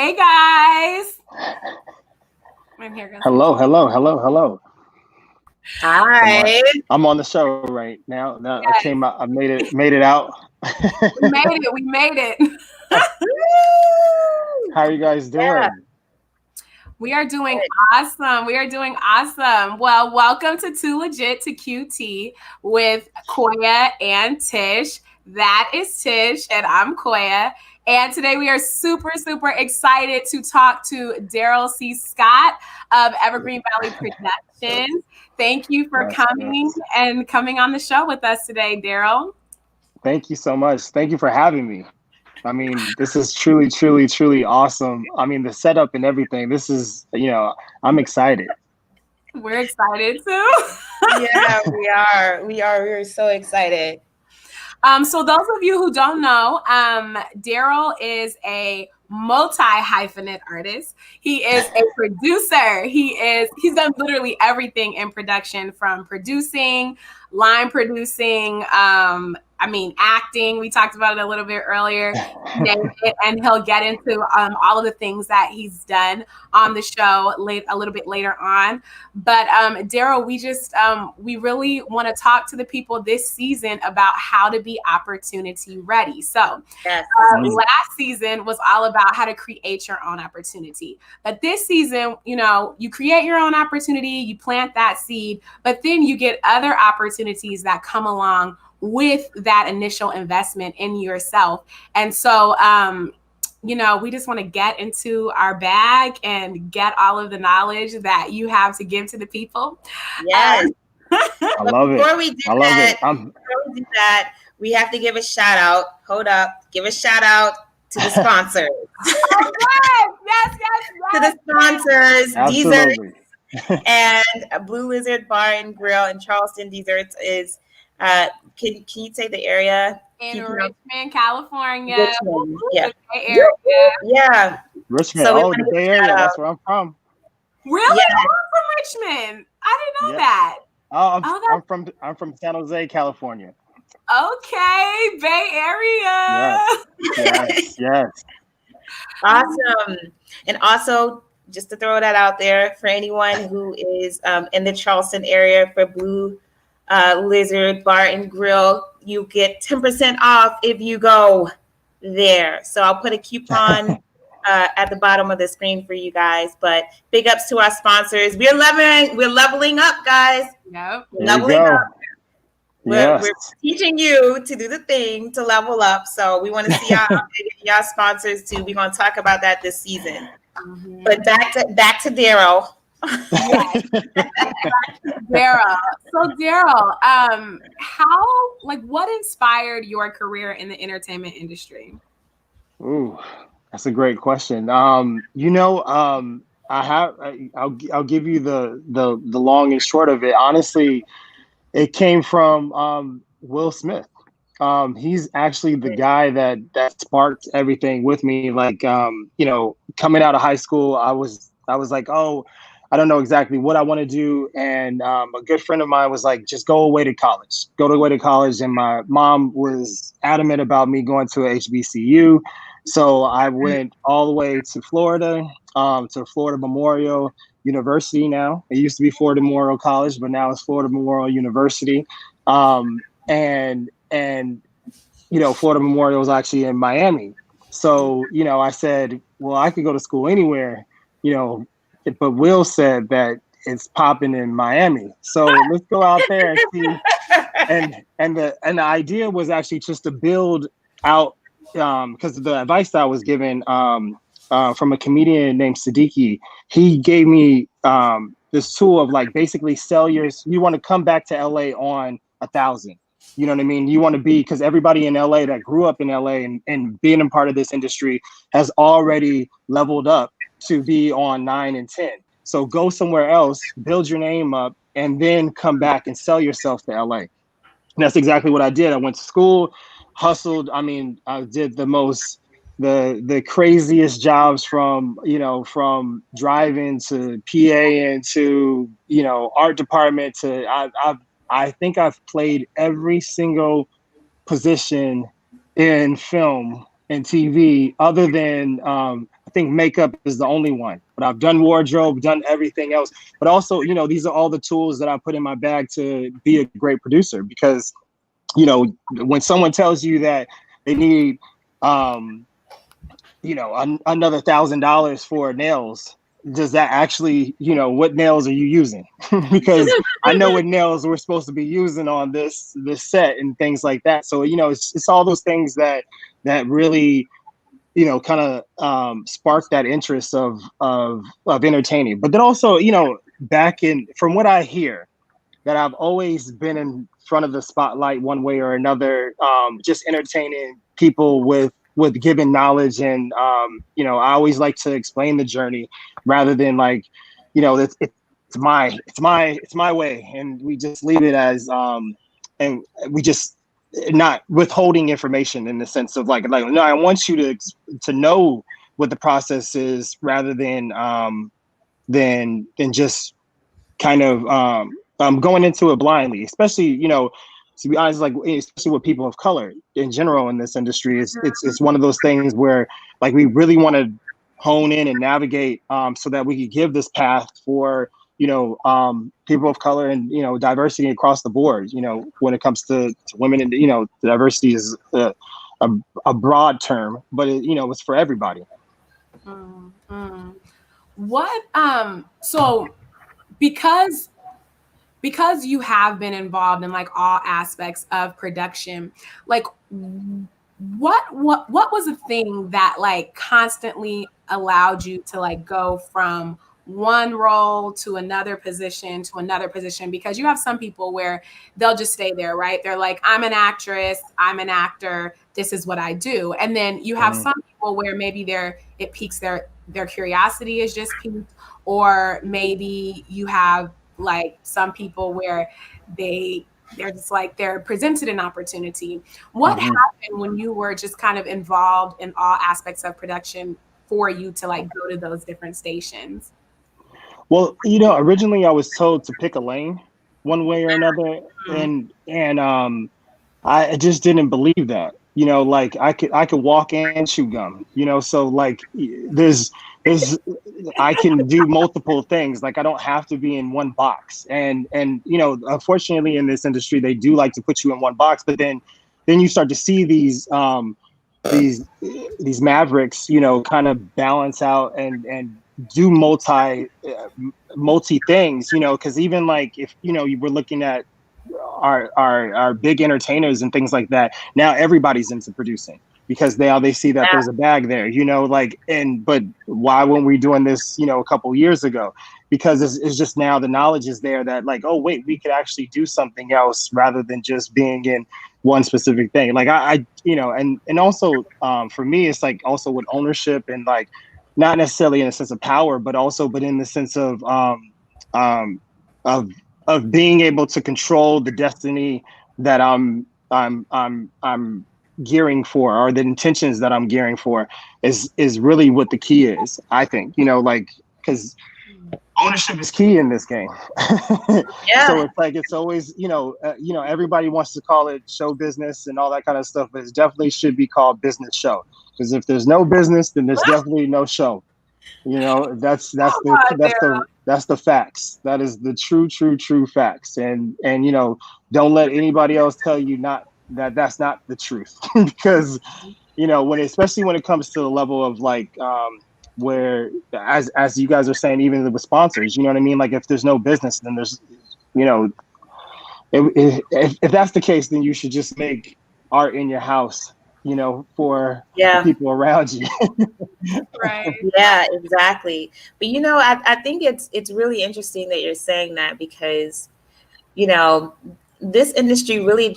Hey guys. I'm here. Hello. Hi. I'm on the show right now. Now Yes. I came out. I made it out. We made it. How are you guys doing? Yeah. We are doing awesome. Well, welcome to Too Legit to QT with Koya and Tish. That is Tish, and I'm Koya. And today we are super excited to talk to Darryll C. Scott of Evergreen Valley Productions. Thank you for coming on the show with us today, Darryll. Thank you so much. Thank you for having me. I mean, this is truly awesome. I mean, the setup and everything. This is, I'm excited. We're excited too. Yeah, we are. We're so excited. So those of you who don't know, Darryll is a multi-hyphenate artist. He is a producer. He's done literally everything in production, from producing, line producing, acting. We talked about it a little bit earlier. Name it, and he'll get into all of the things that he's done on the show a little bit later on. But Darryll, we really want to talk to the people this season about how to be opportunity ready. So last season was all about how to create your own opportunity. But this season, you create your own opportunity, you plant that seed, but then you get other opportunities that come along with that initial investment in yourself. And so, we just want to get into our bag and get all of the knowledge that you have to give to the people. Yes. I love it. Before we do that, we have to give a shout out. Hold up. Give a shout out to the sponsors. Oh, yes. To the sponsors. Absolutely. Desserts and Blue Lizard Bar and Grill in Charleston. Desserts is can you say the area? In Richmond, California. Richmond, yeah. Bay Area. Yeah. Richmond, the Bay Area. That's where I'm from. Really? Yeah. I'm from Richmond. I didn't know that. I'm from San Jose, California. Okay, Bay Area. Yes. Awesome. And also, just to throw that out there, for anyone who is in the Charleston area, for Blue Lizard Bar and Grill, you get 10% off if you go there. So I'll put a coupon at the bottom of the screen for you guys. But big ups to our sponsors. We're leveling up, guys. Yep. Leveling up. We're teaching you to do the thing to level up. So we want to see y'all sponsors too. We're going to talk about that this season. Mm-hmm. But back to Darryll. Darryll. So Darryll, what inspired your career in the entertainment industry? Ooh, that's a great question. I'll give you the long and short of it. Honestly, it came from Will Smith. He's actually the guy that sparked everything with me. Like, coming out of high school, I was like, oh, I don't know exactly what I want to do. And a good friend of mine was like, just go away to college. And my mom was adamant about me going to a HBCU. So I went all the way to Florida, to Florida Memorial University now. It used to be Florida Memorial College, but now it's Florida Memorial University. And Florida Memorial is actually in Miami. So, I said, well, I could go to school anywhere, but Will said that it's popping in Miami. So let's go out there and see. And the idea was actually just to build out, because the advice that I was given from a comedian named Siddiqui, he gave me this tool of like basically you want to come back to LA on 1,000. You know what I mean? You want to be, because everybody in LA that grew up in LA and being a part of this industry has already leveled up to be on 9 and 10. So go somewhere else, build your name up, and then come back and sell yourself to LA. And that's exactly what I did. I went to school, hustled. I mean, I did the craziest jobs from driving to PA and to, art department to, I think I've played every single position in film and TV other than think makeup is the only one, but I've done wardrobe, done everything else. But also, these are all the tools that I put in my bag to be a great producer, because, when someone tells you that they need, another $1,000 for nails, does that actually, what nails are you using? Because I know what nails we're supposed to be using on this set and things like that. So, it's all those things that really, kind of spark that interest of entertaining. But then also, from what I hear, that I've always been in front of the spotlight one way or another, just entertaining people with giving knowledge. And, I always like to explain the journey rather than like, it's my way. And we just leave it as, and we just not withholding information in the sense of like, no, I want you to know what the process is rather than just kind of, going into it blindly, especially, to be honest, like especially with people of color in general in this industry. It's one of those things where like we really want to hone in and navigate, so that we could give this path for people of color and diversity across the board. When it comes to women, and diversity is a broad term, but it's for everybody. What so because you have been involved in like all aspects of production, like what was a thing that like constantly allowed you to like go from one role to another position, because you have some people where they'll just stay there, right? They're like, I'm an actress, I'm an actor, this is what I do. And then you have some people where maybe it piques their curiosity is just piqued, or maybe you have like some people where they're just like they're presented an opportunity. What happened when you were just kind of involved in all aspects of production for you to like go to those different stations? Well, originally I was told to pick a lane one way or another, and I just didn't believe that. Like I could walk and chew gum. So like there's I can do multiple things. Like I don't have to be in one box. And unfortunately in this industry they do like to put you in one box, but then you start to see these mavericks, kind of balance out and do multi things, because even like if you were looking at our big entertainers and things like that, now everybody's into producing because they see that there's a bag there, but why weren't we doing this a couple years ago? Because it's just now the knowledge is there that like, oh wait, we could actually do something else rather than just being in one specific thing. Like I and also for me it's like also with ownership and like not necessarily in a sense of power, but in the sense of being able to control the destiny that I'm gearing for, or the intentions that I'm gearing for, is really what the key is. I think, like, because ownership is key in this game. Yeah. So it's like, it's always, everybody wants to call it show business and all that kind of stuff, but it definitely should be called business show. Because if there's no business, then there's definitely no show. That's the facts. That is the true facts. And don't let anybody else tell you that's not the truth. Because especially when it comes to the level of like where as you guys are saying, even with sponsors, you know what I mean? Like if there's no business, then there's if that's the case, then you should just make art in your house, for the people around you. Right. Yeah, exactly. But I think it's really interesting that you're saying that, because this industry really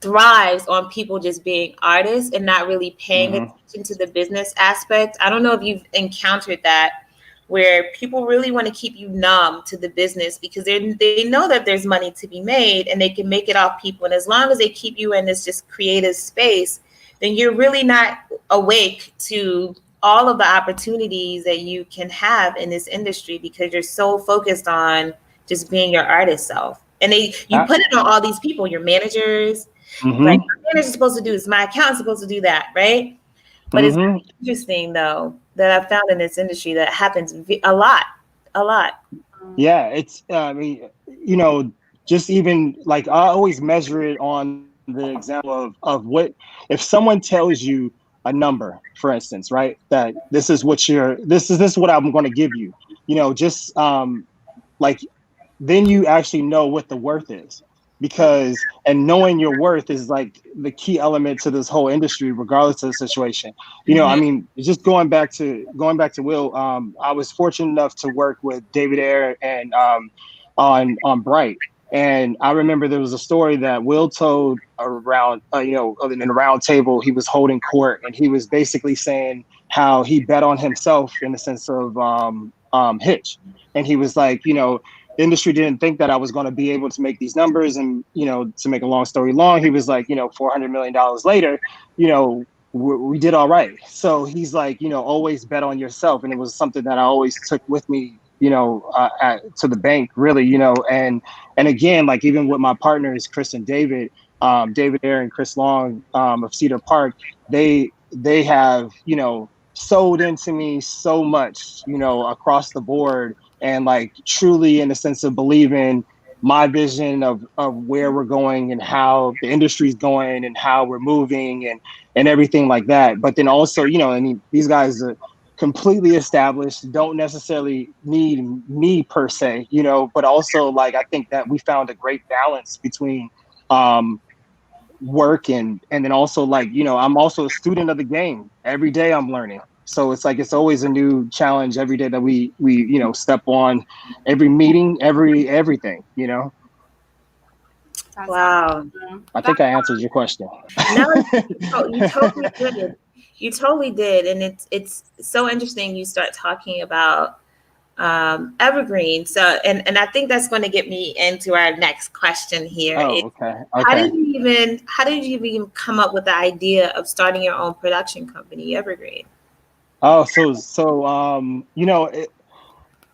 thrives on people just being artists and not really paying attention to the business aspect. I don't know if you've encountered that, where people really want to keep you numb to the business because they know that there's money to be made and they can make it off people. And as long as they keep you in this just creative space, then you're really not awake to all of the opportunities that you can have in this industry, because you're so focused on just being your artist self. And you put it on all these people, your managers, like my manager's supposed to do this, my accountant's supposed to do that, right? But it's interesting though that I've found in this industry that happens a lot, a lot. Yeah, it's I mean, just even like I always measure it on the example of what if someone tells you a number, for instance, right? That this is what I'm going to give you. Just like then you actually know what the worth is, because and knowing your worth is like the key element to this whole industry regardless of the situation. I mean, just going back to Will, I was fortunate enough to work with David Ayer and on Bright. And I remember there was a story that Will told around, in a round table, he was holding court, and he was basically saying how he bet on himself in the sense of Hitch. And he was like, the industry didn't think that I was going to be able to make these numbers. And, to make a long story long, he was like, $400 million later, we did all right. So he's like, always bet on yourself. And it was something that I always took with me, to the bank, really, and again, like even with my partners, Chris and David, David Ayer and Chris Long of Cedar Park, they have, sold into me so much, across the board, and like truly in the sense of believing my vision of where we're going and how the industry's going and how we're moving and everything like that. But then also, I mean, these guys are completely established, don't necessarily need me per se, but also like I think that we found a great balance between work and then also like, I'm also a student of the game. Every day I'm learning. So it's like it's always a new challenge every day that we step on, every meeting, everything. Wow. I think I answered your question. No, you totally did. You totally did, and it's so interesting. You start talking about Evergreen. So, and I think that's going to get me into our next question here. Oh, okay. How did you even come up with the idea of starting your own production company, Evergreen? Oh,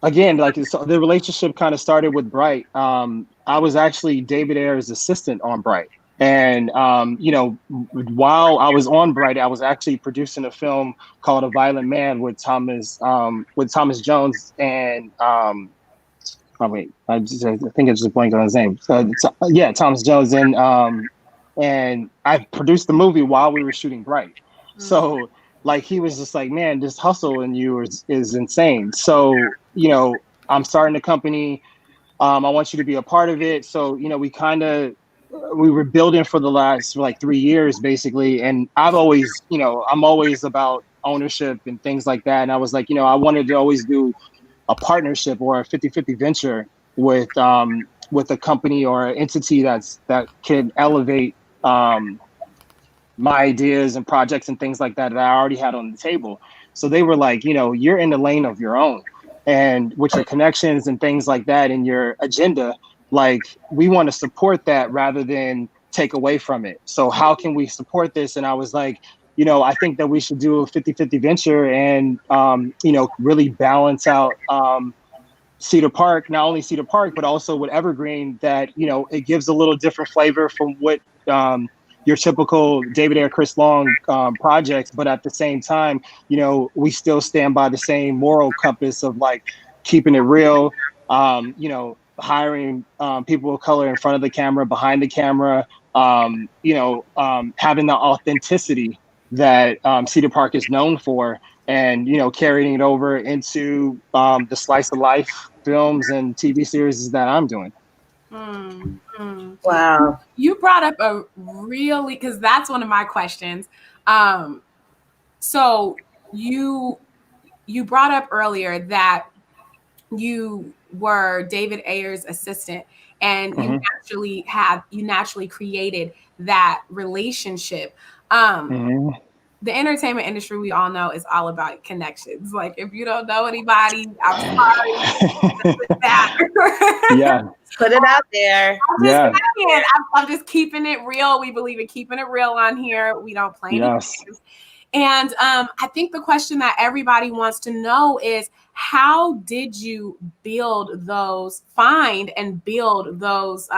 again, like so the relationship kind of started with Bright. I was actually David Ayer's assistant on Bright. And, while I was on Bright, I was actually producing a film called A Violent Man with Thomas Jones and, oh wait, I think it's just blanked on his name. So, yeah, Thomas Jones. And I produced the movie while we were shooting Bright. So like, he was just like, man, this hustle in you is insane. So, I'm starting a company. I want you to be a part of it. So, we were building for the last like 3 years basically. And I'm always about ownership and things like that. And I was like, I wanted to always do a partnership or a 50-50 venture with a company or an entity that can elevate my ideas and projects and things like that I already had on the table. So they were like, you're in the lane of your own, and with your connections and things like that and your agenda, like we want to support that rather than take away from it. So how can we support this? And I was like, I think that we should do a 50-50 venture and, really balance out Cedar Park, not only Cedar Park, but also with Evergreen, that, it gives a little different flavor from what your typical David Ayer, Chris Long projects. But at the same time, we still stand by the same moral compass of like keeping it real, hiring people of color in front of the camera, behind the camera, having the authenticity that Cedar Park is known for, and carrying it over into the slice of life films and TV series that I'm doing. Wow. You brought up a really, because that's one of my questions. So you brought up earlier that you were David Ayer's assistant, and you naturally created that relationship. The entertainment industry, we all know, is all about connections. Like, if you don't know anybody, I'm sorry. Yeah. Put it out there. I'm just keeping it real. We believe in keeping it real on here. We don't play any games. And I think the question that everybody wants to know is, how did you find and build those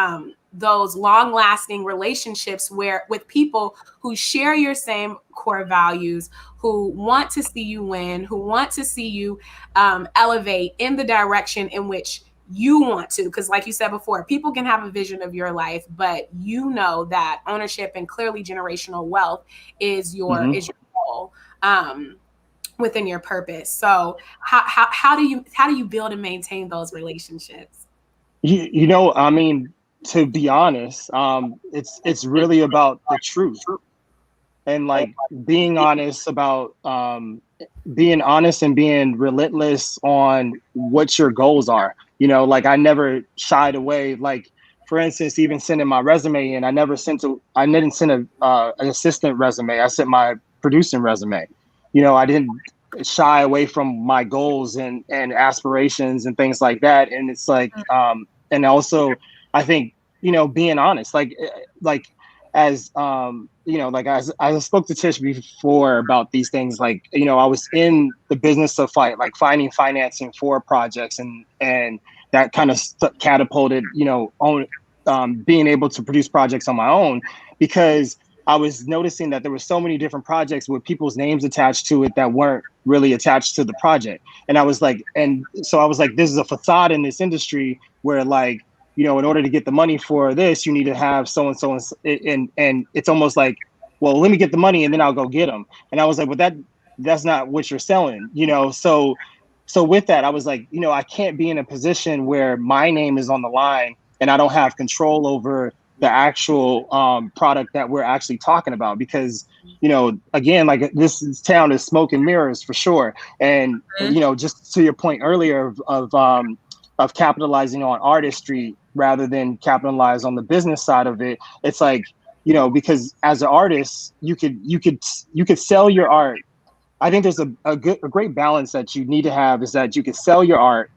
those long-lasting relationships with people who share your same core values, who want to see you win, who want to see you elevate in the direction in which you want to. Because like you said before, people can have a vision of your life, but you know that ownership and clearly generational wealth is your goal within your purpose. So how do you build and maintain those relationships? You know, I mean, to be honest, it's really about the truth, and like being honest about being honest and being relentless on what your goals are. You know, like I never shied away. Like for instance, even sending my resume in, I didn't send an assistant resume. I sent my producing resume. You know, I didn't shy away from my goals and aspirations and things like that. And it's like, and also I think, you know, being honest, like as you know, like as I spoke to Tish before about these things, like, you know, I was in the business of finding financing for projects, and that kind of catapulted, you know, being able to produce projects on my own, because I was noticing that there were so many different projects with people's names attached to it that weren't really attached to the project. And I was like, this is a facade in this industry where, like, you know, in order to get the money for this, you need to have so and so, and it's almost like, well, let me get the money and then I'll go get them. And I was like, well, that's not what you're selling, you know. So with that, I was like, you know, I can't be in a position where my name is on the line and I don't have control over the actual product that we're actually talking about, because, you know, again, like this town is smoke and mirrors for sure. And you know, just to your point earlier of capitalizing on artistry rather than capitalize on the business side of it, it's like, you know, because as an artist, you could sell your art. I think there's a great balance that you need to have, is that you can sell your art,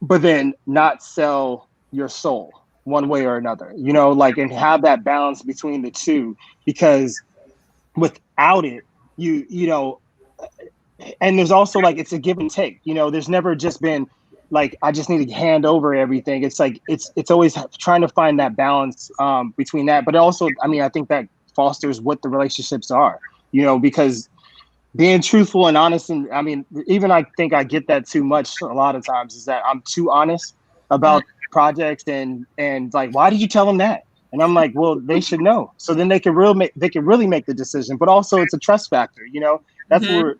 but then not sell your soul one way or another, you know, like, and have that balance between the two, because without it, you know, and there's also like, it's a give and take, you know, there's never just been like, I just need to hand over everything. It's like, it's always trying to find that balance between that. But also, I mean, I think that fosters what the relationships are, you know, because being truthful and honest, and I mean, even I think I get that too much a lot of times, is that I'm too honest about projects, and like, why did you tell them that? And I'm like, well, they should know, so then they can really make the decision. But also, it's a trust factor, you know. That's where,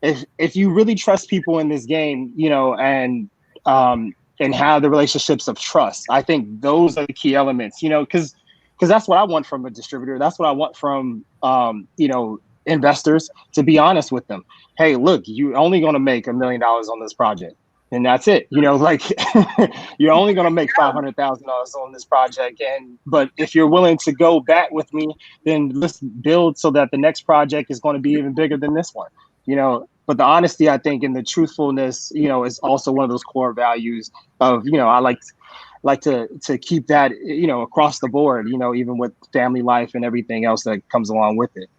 if you really trust people in this game, you know, and have the relationships of trust, I think those are the key elements, you know, because that's what I want from a distributor. That's what I want from you know, investors, to be honest with them. Hey, look, you're only going to make $1 million on this project, and that's it. You know, like, you're only going to make $500,000 on this project. But if you're willing to go back with me, then let's build so that the next project is going to be even bigger than this one, you know. But the honesty, I think, and the truthfulness, you know, is also one of those core values of, you know, I like to keep that, you know, across the board, you know, even with family life and everything else that comes along with it.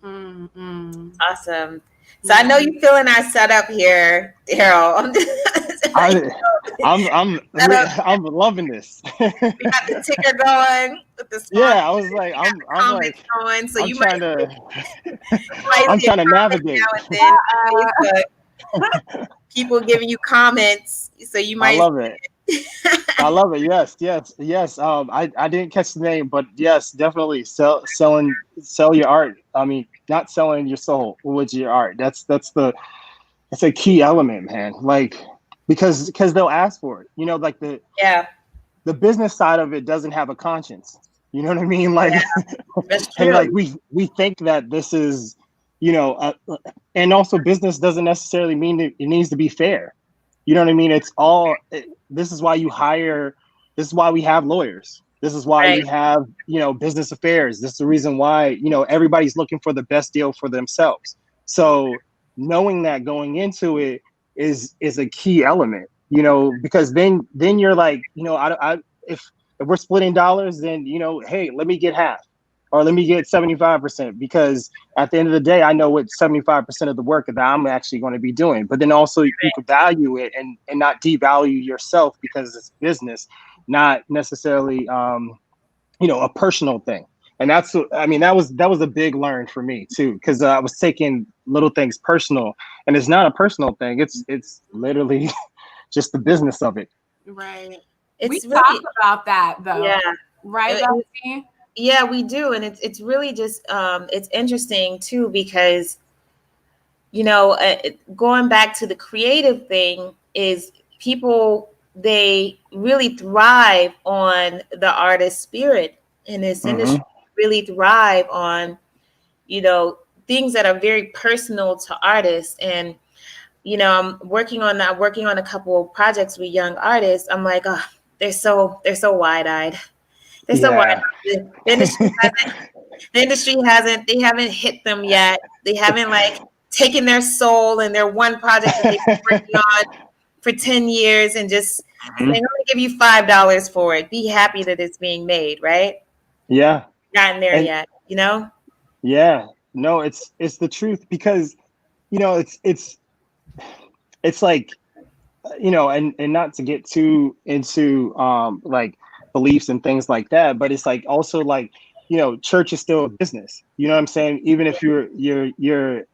Awesome. So I know you're feeling our setup here, Darryll. I'm loving this. We got the ticker going with the I was like, I'm like, going, so I'm trying to navigate. People giving you comments, so you might. I love it. I love it. Yes. I didn't catch the name, but yes, definitely sell your art. I mean, not selling your soul with your art. That's a key element, man. Like, because they'll ask for it. You know, like the business side of it doesn't have a conscience. You know what I mean? Like, and like we think that this is, you know, and also business doesn't necessarily mean that it needs to be fair. You know what I mean? It's all. This is why you hire. This is why we have lawyers. This is why we have, you know, business affairs. This is the reason why, you know, everybody's looking for the best deal for themselves. So knowing that going into it is a key element, you know, because then you're like, you know, if we're splitting dollars, then, you know, hey, let me get half, or let me get 75%, because at the end of the day, I know what 75% of the work that I'm actually going to be doing. But then also you can value it and not devalue yourself, because it's business, not necessarily a personal thing. And that's, I mean, that was a big learn for me too, because I was taking little things personal, and it's not a personal thing. It's literally just the business of it. Right. We It's talk really, about that though. yeah. Right, It- Betsy? yeah, we do. And it's really just, it's interesting too, because, going back to the creative thing is people, they really thrive on the artist spirit in this Mm-hmm. industry, really thrive on, you know, things that are very personal to artists. And, I'm working on a couple of projects with young artists. I'm like, oh, they're so wide-eyed. They're so Yeah. wide-eyed. The industry hasn't, they haven't hit them yet. They haven't like taken their soul and their one project that they've been working on for 10 years and just saying, I'm gonna give you $5 for it. Be happy that it's being made, right? Yeah. Not in there And yet, yeah, no, it's the truth, because it's like, and not to get too into like beliefs and things like that, but it's like also like, church is still a business. You know what I'm saying? Even if you're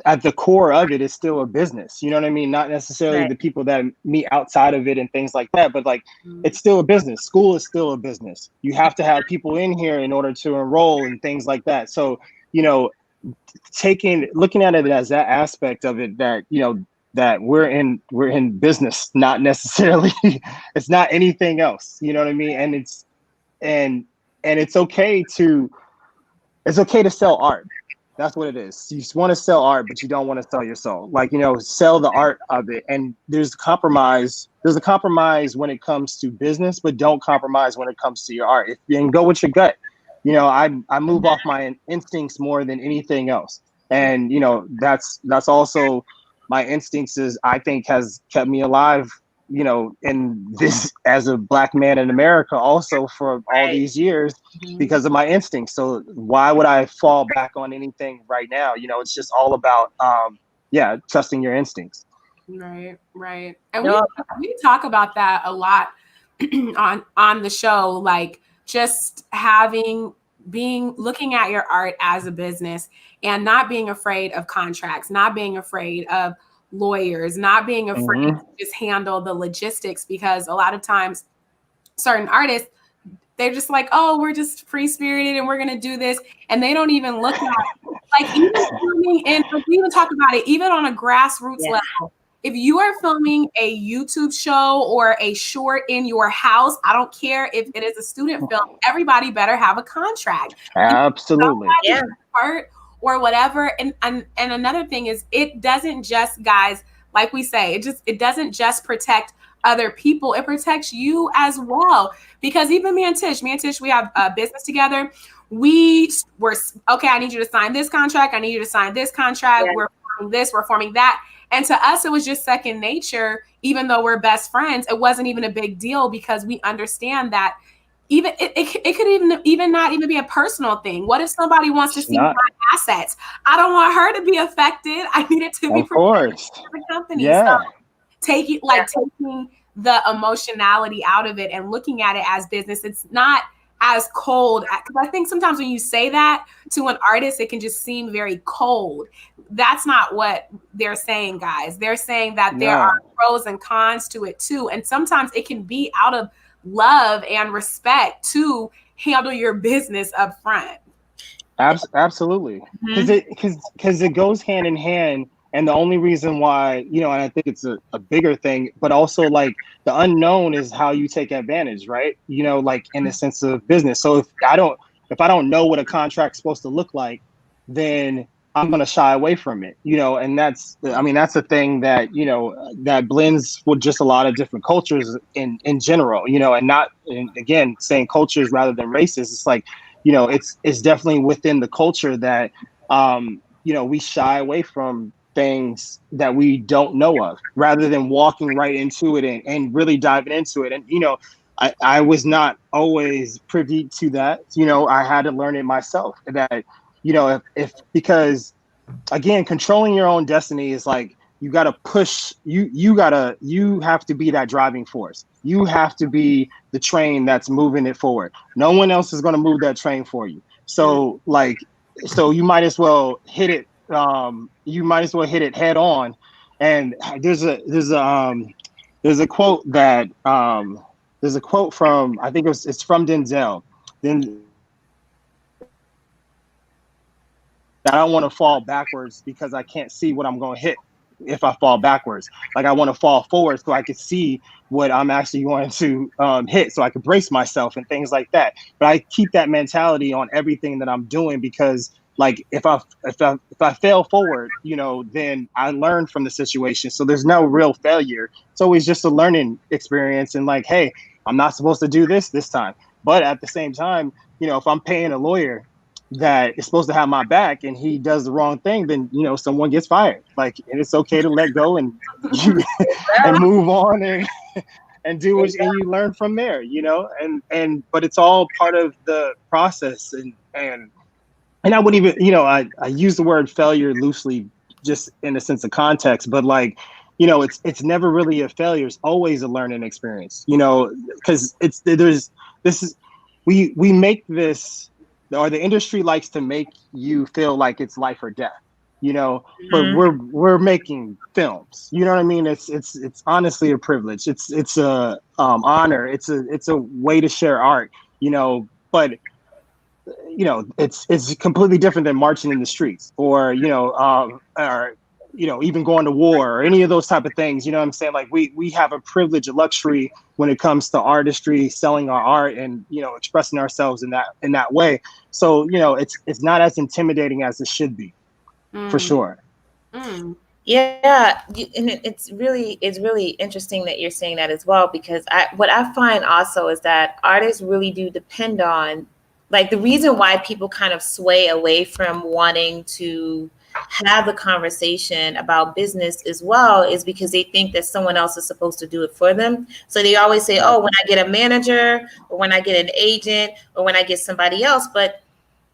at the core of it, is still a business. You know what I mean? Not necessarily Right. the people that meet outside of it and things like that, but like, Mm-hmm. it's still a business. School is still a business. You have to have people in here in order to enroll and things like that. So, looking at it as that aspect of it, that that we're in business, not necessarily it's not anything else. You know what I mean? And and it's okay to sell art. That's what it is. You just want to sell art, but you don't want to sell your soul. Like, sell the art of it. And there's a compromise. There's a compromise when it comes to business, but don't compromise when it comes to your art. And go with your gut. I move off my instincts more than anything else. And that's also my instincts, is I think has kept me alive, in this, as a Black man in America, also for all Right. these years, Mm-hmm. because of my instincts. So why would I fall back on anything right now? It's just all about trusting your instincts. Right, right. And No, we talk about that a lot on the show, like just looking at your art as a business and not being afraid of contracts, not being afraid of lawyers, not being afraid Mm-hmm. to just handle the logistics, because a lot of times certain artists, they're just like, oh, we're just free spirited and we're gonna do this, and they don't even look at, like, even filming, and we even talk about it even on a grassroots yeah, level. If you are filming a YouTube show or a short in your house, I don't care if it is a student film, everybody better have a contract. Absolutely. yeah, Part or whatever. And another thing is, it doesn't just, guys, like we say, it doesn't just protect other people, it protects you as well. Because even me and Tish, we have a business together. We were, okay, I need you to sign this contract, I need you to sign this contract, yeah. we're forming this, we're forming that. And to us, it was just second nature. Even though we're best friends, it wasn't even a big deal, because we understand that even it could even not even be a personal thing. What if somebody wants to It's see my not. assets? I don't want her to be affected. I need it to be Of protected course. for the company. So Yeah. taking the emotionality out of it and looking at it as business, it's not as cold, because I think sometimes when you say that to an artist, it can just seem very cold. That's not what they're saying, guys. They're saying that there are No. pros and cons to it too, and sometimes it can be out of love and respect to handle your business up front. Absolutely. Because it goes hand in hand. And the only reason why, and I think it's a bigger thing, but also like the unknown is how you take advantage, right? Like in the sense of business. So if I don't know what a contract's supposed to look like, then I'm going to shy away from it, and that's a thing that, that blends with just a lot of different cultures in general, and not, and again, saying cultures rather than races. It's like, it's definitely within the culture that, we shy away from things that we don't know of, rather than walking right into it and really diving into it. And, I was not always privy to that. I had to learn it myself, that, if because again, controlling your own destiny is like, you got to push, you have to be that driving force. You have to be the train that's moving it forward. No one else is going to move that train for you. So like, so you might as well hit it. You might as well hit it head on. And there's a quote that there's a quote from, I think it's from Denzel. Then I don't want to fall backwards because I can't see what I'm going to hit if I fall backwards. Like I want to fall forward so I can see what I'm actually going to hit, so I can brace myself and things like that. But I keep that mentality on everything that I'm doing, because like if I fail forward, you know, then I learn from the situation. So there's no real failure. It's always just a learning experience. And like, hey, I'm not supposed to do this time. But at the same time, you know, if I'm paying a lawyer that is supposed to have my back and he does the wrong thing, then, you know, someone gets fired. Like, and it's okay to let go and and move on and do it, and you learn from there, you know, and but it's all part of the process. And I wouldn't even, you know, I use the word failure loosely just in a sense of context, but like, you know, it's never really a failure. It's always a learning experience, you know, because we make this, or the industry likes to make you feel like it's life or death, you know, but we're making films, you know what I mean? It's honestly a privilege. It's a honor. It's a way to share art, you know, but you know, it's completely different than marching in the streets, or you know, even going to war or any of those type of things. You know what I'm saying? Like we have a privilege, a luxury when it comes to artistry, selling our art, and, you know, expressing ourselves in that way. So, you know, it's not as intimidating as it should be, for sure. Yeah, and it's really interesting that you're saying that as well, because what I find also is that artists really do depend on, like, the reason why people kind of sway away from wanting to have the conversation about business as well is because they think that someone else is supposed to do it for them. So they always say, oh, when I get a manager, or when I get an agent, or when I get somebody else. But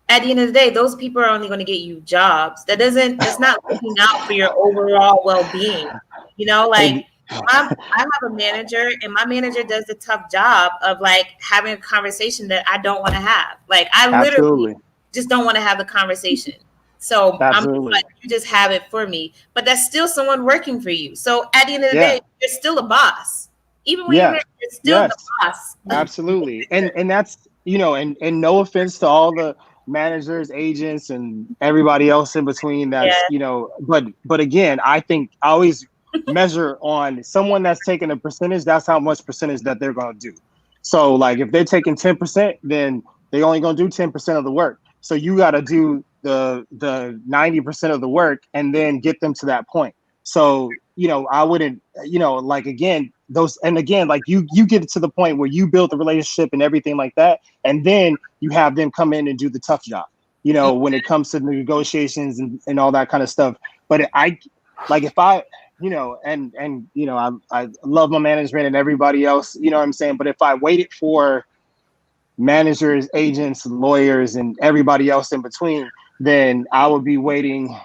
at the end of the day, those people are only going to get you jobs. It's not looking out for your overall well-being. You know, like I have a manager, and my manager does the tough job of like having a conversation that I don't want to have. Like I literally just don't want to have the conversation. So I'm like, you just have it for me. But that's still someone working for you. So at the end of the day, you're still a boss. Even when you're still the boss. Absolutely. And that's, you know, and no offense to all the managers, agents, and everybody else in between, that's you know, but again, I think I always measure on someone that's taking a percentage. That's how much percentage that they're going to do. So like if they're taking 10%, then they only going to do 10% of the work. So you got to do the 90% of the work and then get them to that point. So, you know, I wouldn't, you know, like, again, like you get to the point where you build the relationship and everything like that, and then you have them come in and do the tough job, you know, when it comes to the negotiations and all that kind of stuff. But if I, you know, and you know, I love my management and everybody else, you know what I'm saying? But if I waited for managers, agents, lawyers, and everybody else in between, then I would be waiting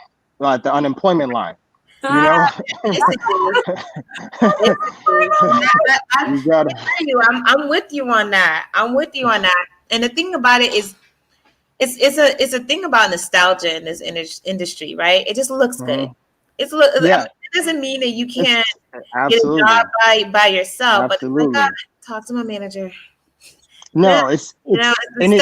at the unemployment line. You know, I'm with you on that. And the thing about it is, it's a thing about nostalgia in this industry, right? It just looks good. I mean, it doesn't mean that you can't get a job by yourself. Absolutely. But talk to my manager. No, it's nostalgia.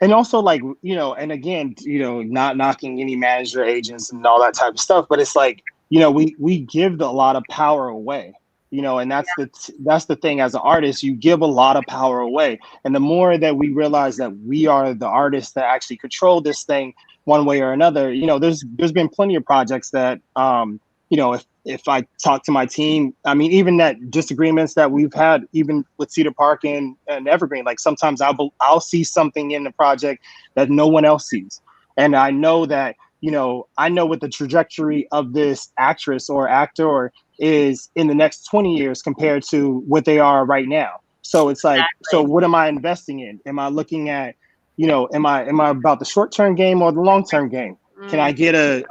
And also, like, you know, and again, you know, not knocking any manager, agents, and all that type of stuff, but it's like, you know, we give a lot of power away, you know, and that's the thing. As an artist, you give a lot of power away, and the more that we realize that we are the artists that actually control this thing one way or another, you know, there's been plenty of projects that, you know, if I talk to my team, I mean, even that disagreements that we've had, even with Cedar Park and Evergreen, like sometimes I'll see something in the project that no one else sees. And I know that, you know, I know what the trajectory of this actress or actor is in the next 20 years compared to what they are right now. So it's like, so what am I investing in? Am I looking at, you know, am I about the short-term game or the long-term game? Can I get a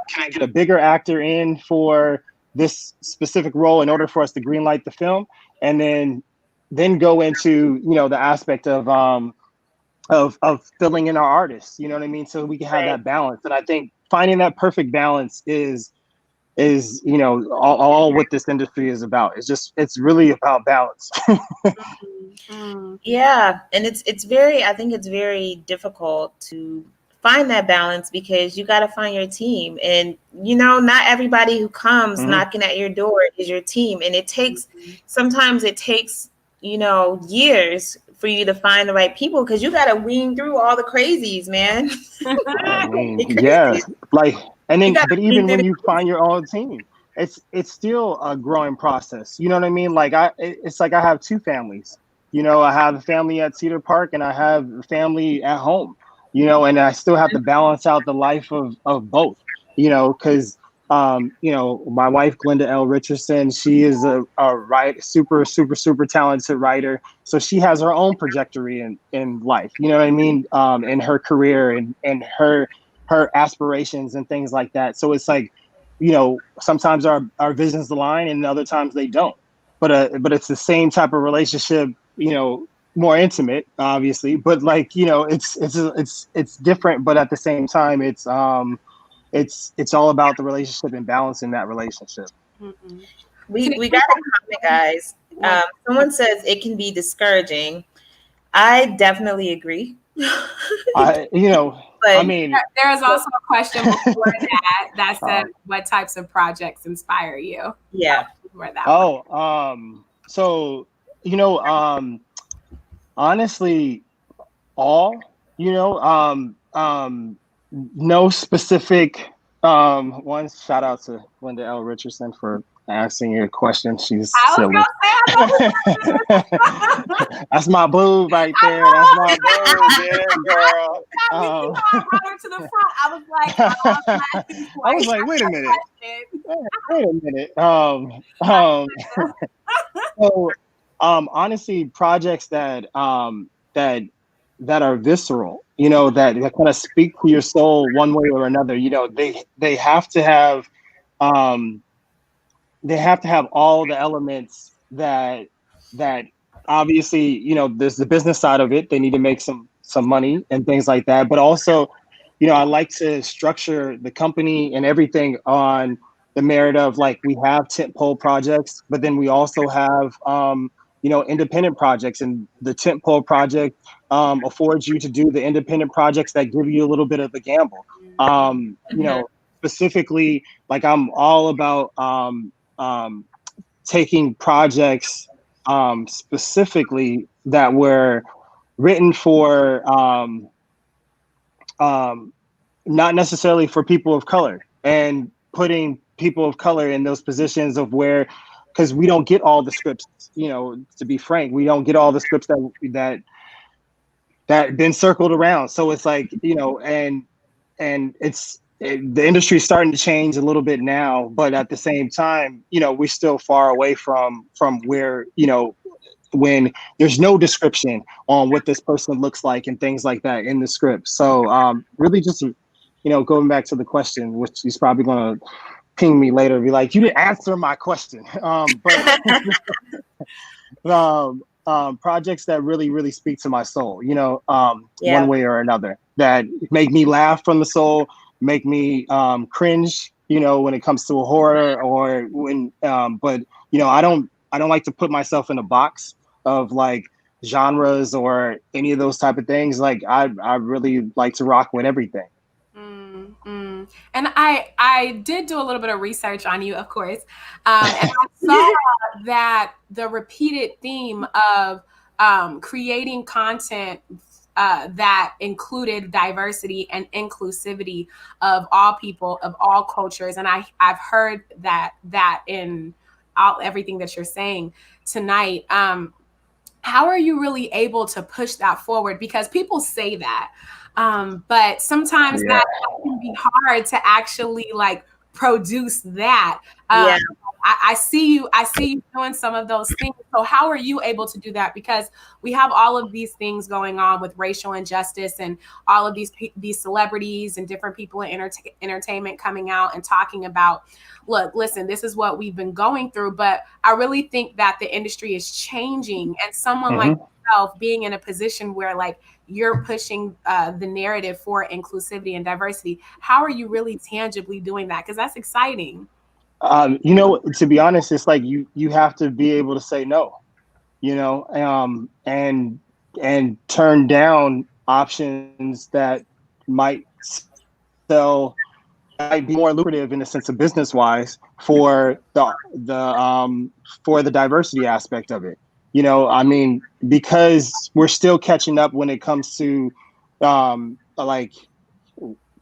bigger actor in for, this specific role in order for us to green light the film, and then go into, you know, the aspect of filling in our artists, you know what I mean, so we can have Right. that balance. And I think finding that perfect balance is, you know, all what this industry is about. It's really about balance. Yeah, and it's very, I think it's very difficult to find that balance because you got to find your team, and you know, not everybody who comes Mhm. knocking at your door is your team, and it takes, sometimes it takes, you know, years for you to find the right people because you got to wean through all the crazies, man. I The mean, yeah, crazies. like, and You then, got to but wean even through when the you crazies. find your own team, it's still a growing process. You know what I mean? Like it's like I have two families. You know, I have a family at Cedar Park, and I have a family at home. You know, and I still have to balance out the life of both. You know, because you know, my wife Glenda L. Richardson, she is a super talented writer. So she has her own trajectory in life. You know what I mean? In her career and her aspirations and things like that. So it's like, you know, sometimes our visions align and other times they don't. But it's the same type of relationship, you know, more intimate, obviously. But like, you know, it's different, but at the same time, it's all about the relationship and balancing that relationship. We got a comment, guys. Someone says it can be discouraging. I definitely agree. You know, I But mean, There is also a question before that said, "What types of projects inspire you?" yeah. Before that one. oh, so, you know, honestly, all, you know, no specific ones. Shout out to Linda L. Richardson for asking your question. She's I was silly. gonna say, That's my boo right I there. That's know. my boo, yeah, girl. That means you know I brought her to the front. I was like, oh, I'm glad she's I was like, like, wait a minute. question. Wait a minute. So, honestly, projects that are visceral, you know, that kind of speak to your soul one way or another. You know, um, they have to have all the elements that obviously, you know, there's the business side of it. They need to make some money and things like that. But also, you know, I like to structure the company and everything on the merit of, like, we have tentpole projects, but then we also have you know, independent projects, and the tentpole project affords you to do the independent projects that give you a little bit of the gamble. You Mhm. know, specifically, like, I'm all about um, taking projects specifically that were written for um, not necessarily for people of color, and putting people of color in those positions of where, because we don't get all the scripts, you know, to be frank, we don't get all the scripts that been circled around. So it's like, you know, and the industry is starting to change a little bit now, but at the same time, you know, we're still far away from where, you know, when there's no description on what this person looks like and things like that in the script. So really just, you know, going back to the question, which he's probably going to ping me later, be like, you didn't answer my question. Projects that really speak to my soul, you know, one Yeah. way or another, that make me laugh from the soul, make me cringe, you know, when it comes to a horror, or when but you know, I don't like to put myself in a box of like genres or any of those type of things. Like, I really like to rock with everything. And I did do a little bit of research on you, of course, and I saw that the repeated theme of creating content that included diversity and inclusivity of all people, of all cultures, and I've heard that in everything that you're saying tonight. How are you really able to push that forward? Because people say that, but sometimes Yeah. that can be hard to actually like produce that. Yeah. I see you doing some of those things. So how are you able to do that? Because we have all of these things going on with racial injustice and all of these celebrities and different people in entertainment coming out and talking about, look, listen, this is what we've been going through. But I really think that the industry is changing, and someone like yourself being in a position where like you're pushing the narrative for inclusivity and diversity, how are you really tangibly doing that? Because that's exciting. To be honest, it's like you have to be able to say no, and turn down options that might sell, that might be more lucrative in the sense of business wise for the diversity aspect of it. I mean, because we're still catching up when it comes to like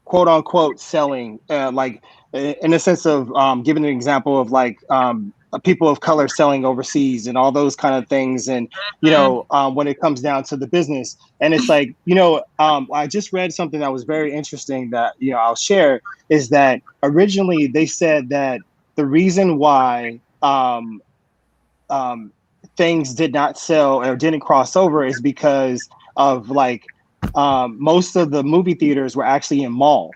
quote unquote selling, like in the sense of giving an example of like people of color selling overseas and all those kind of things. And, when it comes down to the business, and it's like, I just read something that was very interesting that, I'll share, is that originally they said that the reason why things did not sell or didn't cross over is because of like most of the movie theaters were actually in malls,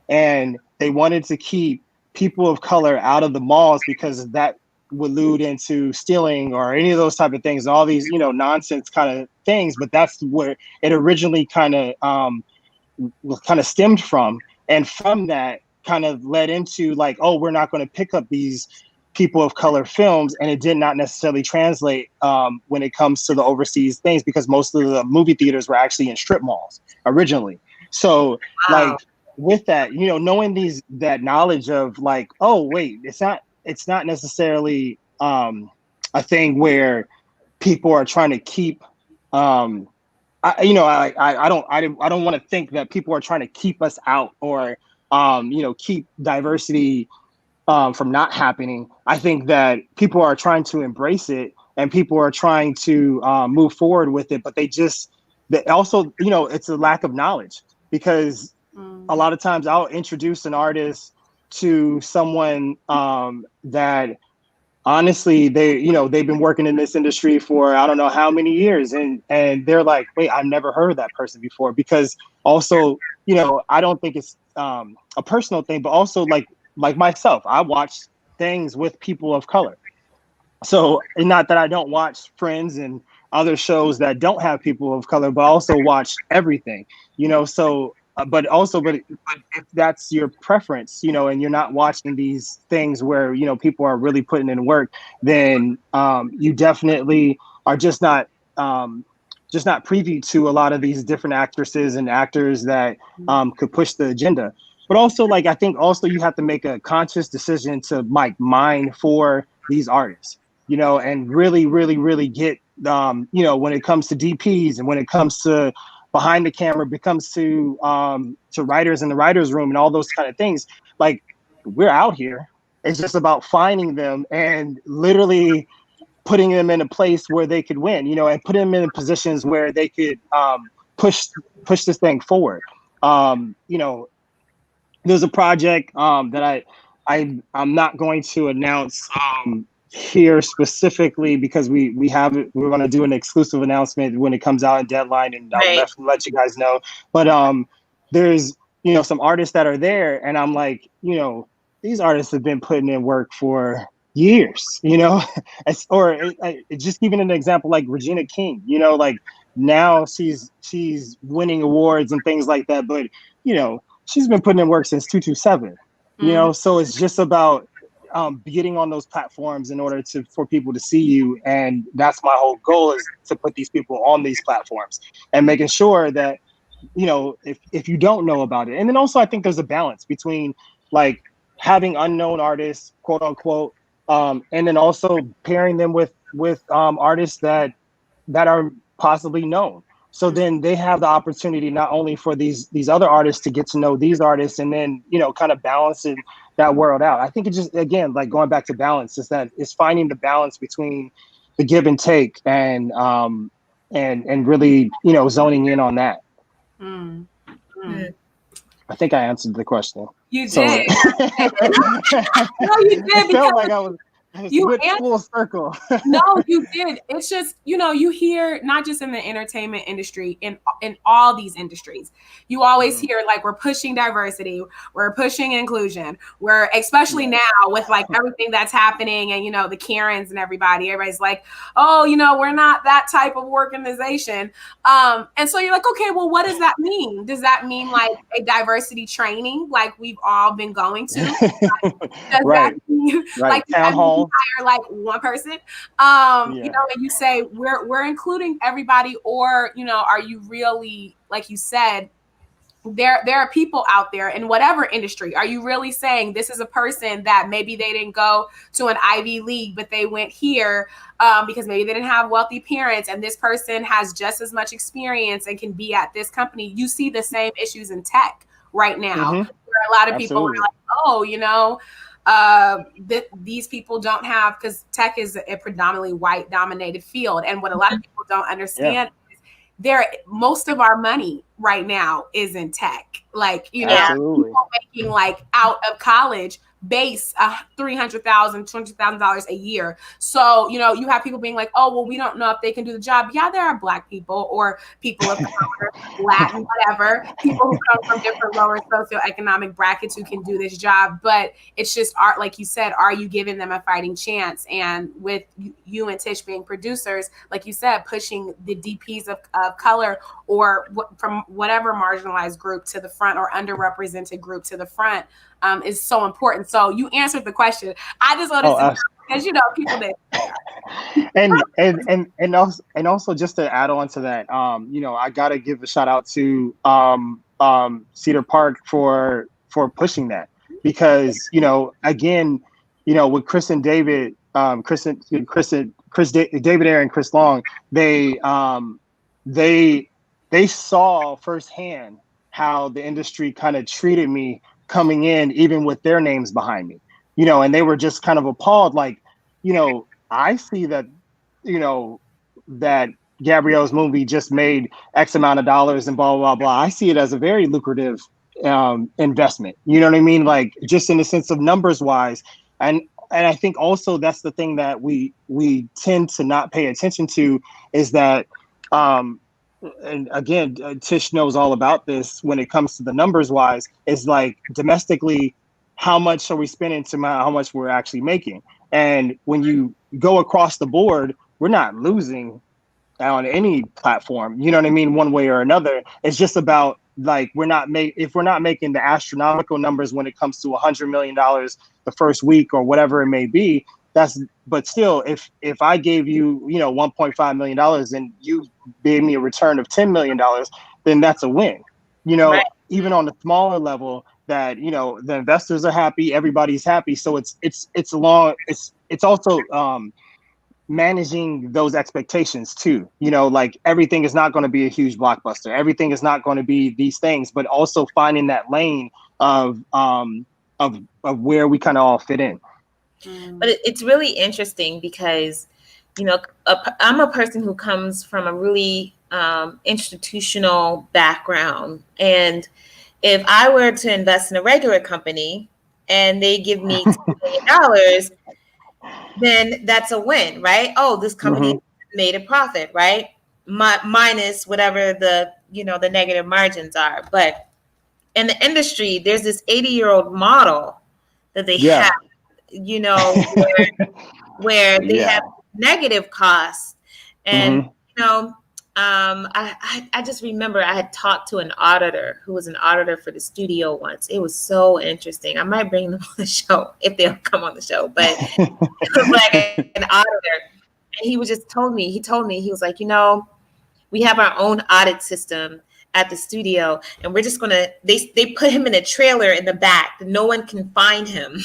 and they wanted to keep people of color out of the malls because that would lead into stealing or any of those type of things, all these nonsense kind of things. But that's where it originally kind of stemmed from, and from that kind of led into like, oh, we're not going to pick up these people of color films, and it did not necessarily translate when it comes to the overseas things, because most of the movie theaters were actually in strip malls originally. So like with that, knowing that knowledge of like, oh wait, it's not necessarily a thing where people are trying to keep I don't want to think that people are trying to keep us out or keep diversity from not happening. I think that people are trying to embrace it, and people are trying to move forward with it, but they also, it's a lack of knowledge, because a lot of times I'll introduce an artist to someone that honestly they've been working in this industry for I don't know how many years, and they're like, wait, I've never heard of that person before. Because also, I don't think it's a personal thing, but also like myself, I watch things with people of color. So, not that I don't watch Friends and other shows that don't have people of color, but I also watch everything, so but if that's your preference, and you're not watching these things where people are really putting in work, then you definitely are just not privy to a lot of these different actresses and actors that could push the agenda. But also, like, I think also you have to make a conscious decision to like mine for these artists, and really, really, really get, when it comes to DPs and when it comes to behind the camera, becomes to writers in the writer's room and all those kind of things. Like, we're out here. It's just about finding them and literally putting them in a place where they could win, and putting them in positions where they could push this thing forward. There's a project that I'm not going to announce here specifically, because we're going to do an exclusive announcement when it comes out in deadline, and I'll let you guys know. But there's some artists that are there, and I'm like, these artists have been putting in work for years, just giving an example, like Regina King, like now she's winning awards and things like that, but she's been putting in work since 227, so it's just about getting on those platforms in order for people to see you. And that's my whole goal, is to put these people on these platforms and making sure that, if you don't know about it. And then also I think there's a balance between like having unknown artists, quote unquote, and then also pairing them with artists that are possibly known. So then they have the opportunity not only for these other artists to get to know these artists, and then kind of balancing that world out. I think it just, again, like going back to balance, is finding the balance between the give and take, and really zoning in on that. I think I answered the question. You did. No, you did. It felt like I was. You went answered. full circle. No, you did. It's just, you hear not just in the entertainment industry, in all these industries, you always hear like we're pushing diversity, we're pushing inclusion, we're especially now with like everything that's happening and the Karens and everybody's like, oh, we're not that type of organization. And so you're like, okay, well, what does that mean? Does that mean like a diversity training like we've all been going to? Does that mean like town hall? Hire like one person? And you say we're including everybody, or are you really, like you said, there are people out there in whatever industry. Are you really saying this is a person that maybe they didn't go to an Ivy League, but they went here because maybe they didn't have wealthy parents, and this person has just as much experience and can be at this company? You see the same issues in tech right now, where a lot of people are like, oh, these people don't have, because tech is a predominantly white dominated field. And what a lot of people don't understand is most of our money right now is in tech. Like, people making like out of college base $300,000, $200,000 a year. So, you have people being like, oh, well, we don't know if they can do the job. Yeah, there are Black people or people of color, Latin, whatever, people who come from different lower socioeconomic brackets who can do this job. But it's just art, like you said, are you giving them a fighting chance? And with you and Tish being producers, like you said, pushing the DPs of color or from whatever marginalized group to the front or underrepresented group to the front is so important. So you answered the question. I just want to because people that and also just to add on to that, I gotta give a shout out to Cedar Park for pushing that, because again, with Chris and David, David Ayer and Chris Long, they saw firsthand how the industry kind of treated me coming in, even with their names behind me, and they were just kind of appalled. Like, I see that, that Gabrielle's movie just made X amount of dollars and blah, blah, blah. I see it as a very lucrative investment. You know what I mean? Like, just in the sense of numbers wise. And I think also that's the thing that we tend to not pay attention to, is that, and again, Tish knows all about this when it comes to the numbers wise, is like domestically, how much are we spending to how much we're actually making? And when you go across the board, we're not losing on any platform, you know what I mean, one way or another. It's just about like, if we're not making the astronomical numbers when it comes to $100 million the first week or whatever it may be, but still, if I gave you, $1.5 million and you gave me a return of $10 million, then that's a win. Right. Even on the smaller level, that the investors are happy, everybody's happy. So it's also managing those expectations too. Like, everything is not going to be a huge blockbuster. Everything is not going to be these things, but also finding that lane of where we kind of all fit in. But it's really interesting because, I'm a person who comes from a really institutional background. And if I were to invest in a regular company and they give me $2 million, then that's a win, right? Oh, this company made a profit, right? Minus whatever the negative margins are. But in the industry, there's this 80-year-old model that they have, where they have negative costs. And, I just remember I had talked to an auditor who was an auditor for the studio once. It was so interesting. I might bring them on the show if they'll come on the show, but it was like an auditor. And he told me, he was like, we have our own audit system at the studio, and we're just they put him in a trailer in the back that no one can find him.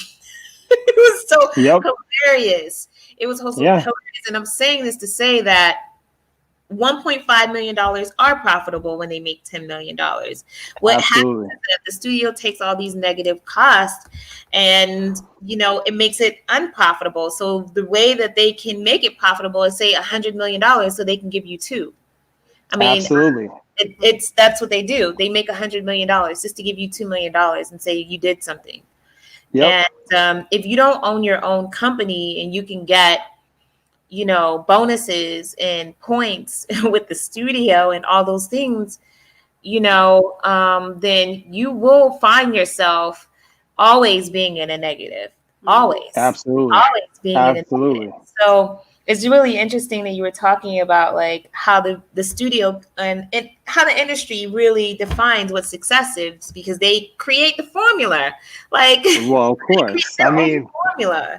It was so hilarious. It was so hilarious. And I'm saying this to say that $1.5 million are profitable when they make $10 million. What happens is that the studio takes all these negative costs and, it makes it unprofitable. So the way that they can make it profitable is say $100 million so they can give you $2 million. I mean, absolutely. That's what they do. They make $100 million just to give you $2 million and say you did something. Yep. And if you don't own your own company and you can get, bonuses and points with the studio and all those things, then you will find yourself always being in a negative, Absolutely. always being in a Absolutely. negative. So it's really interesting that you were talking about like how the studio and how the industry really defines what success is, because they create the formula. Like Well, of they create course. their own formula.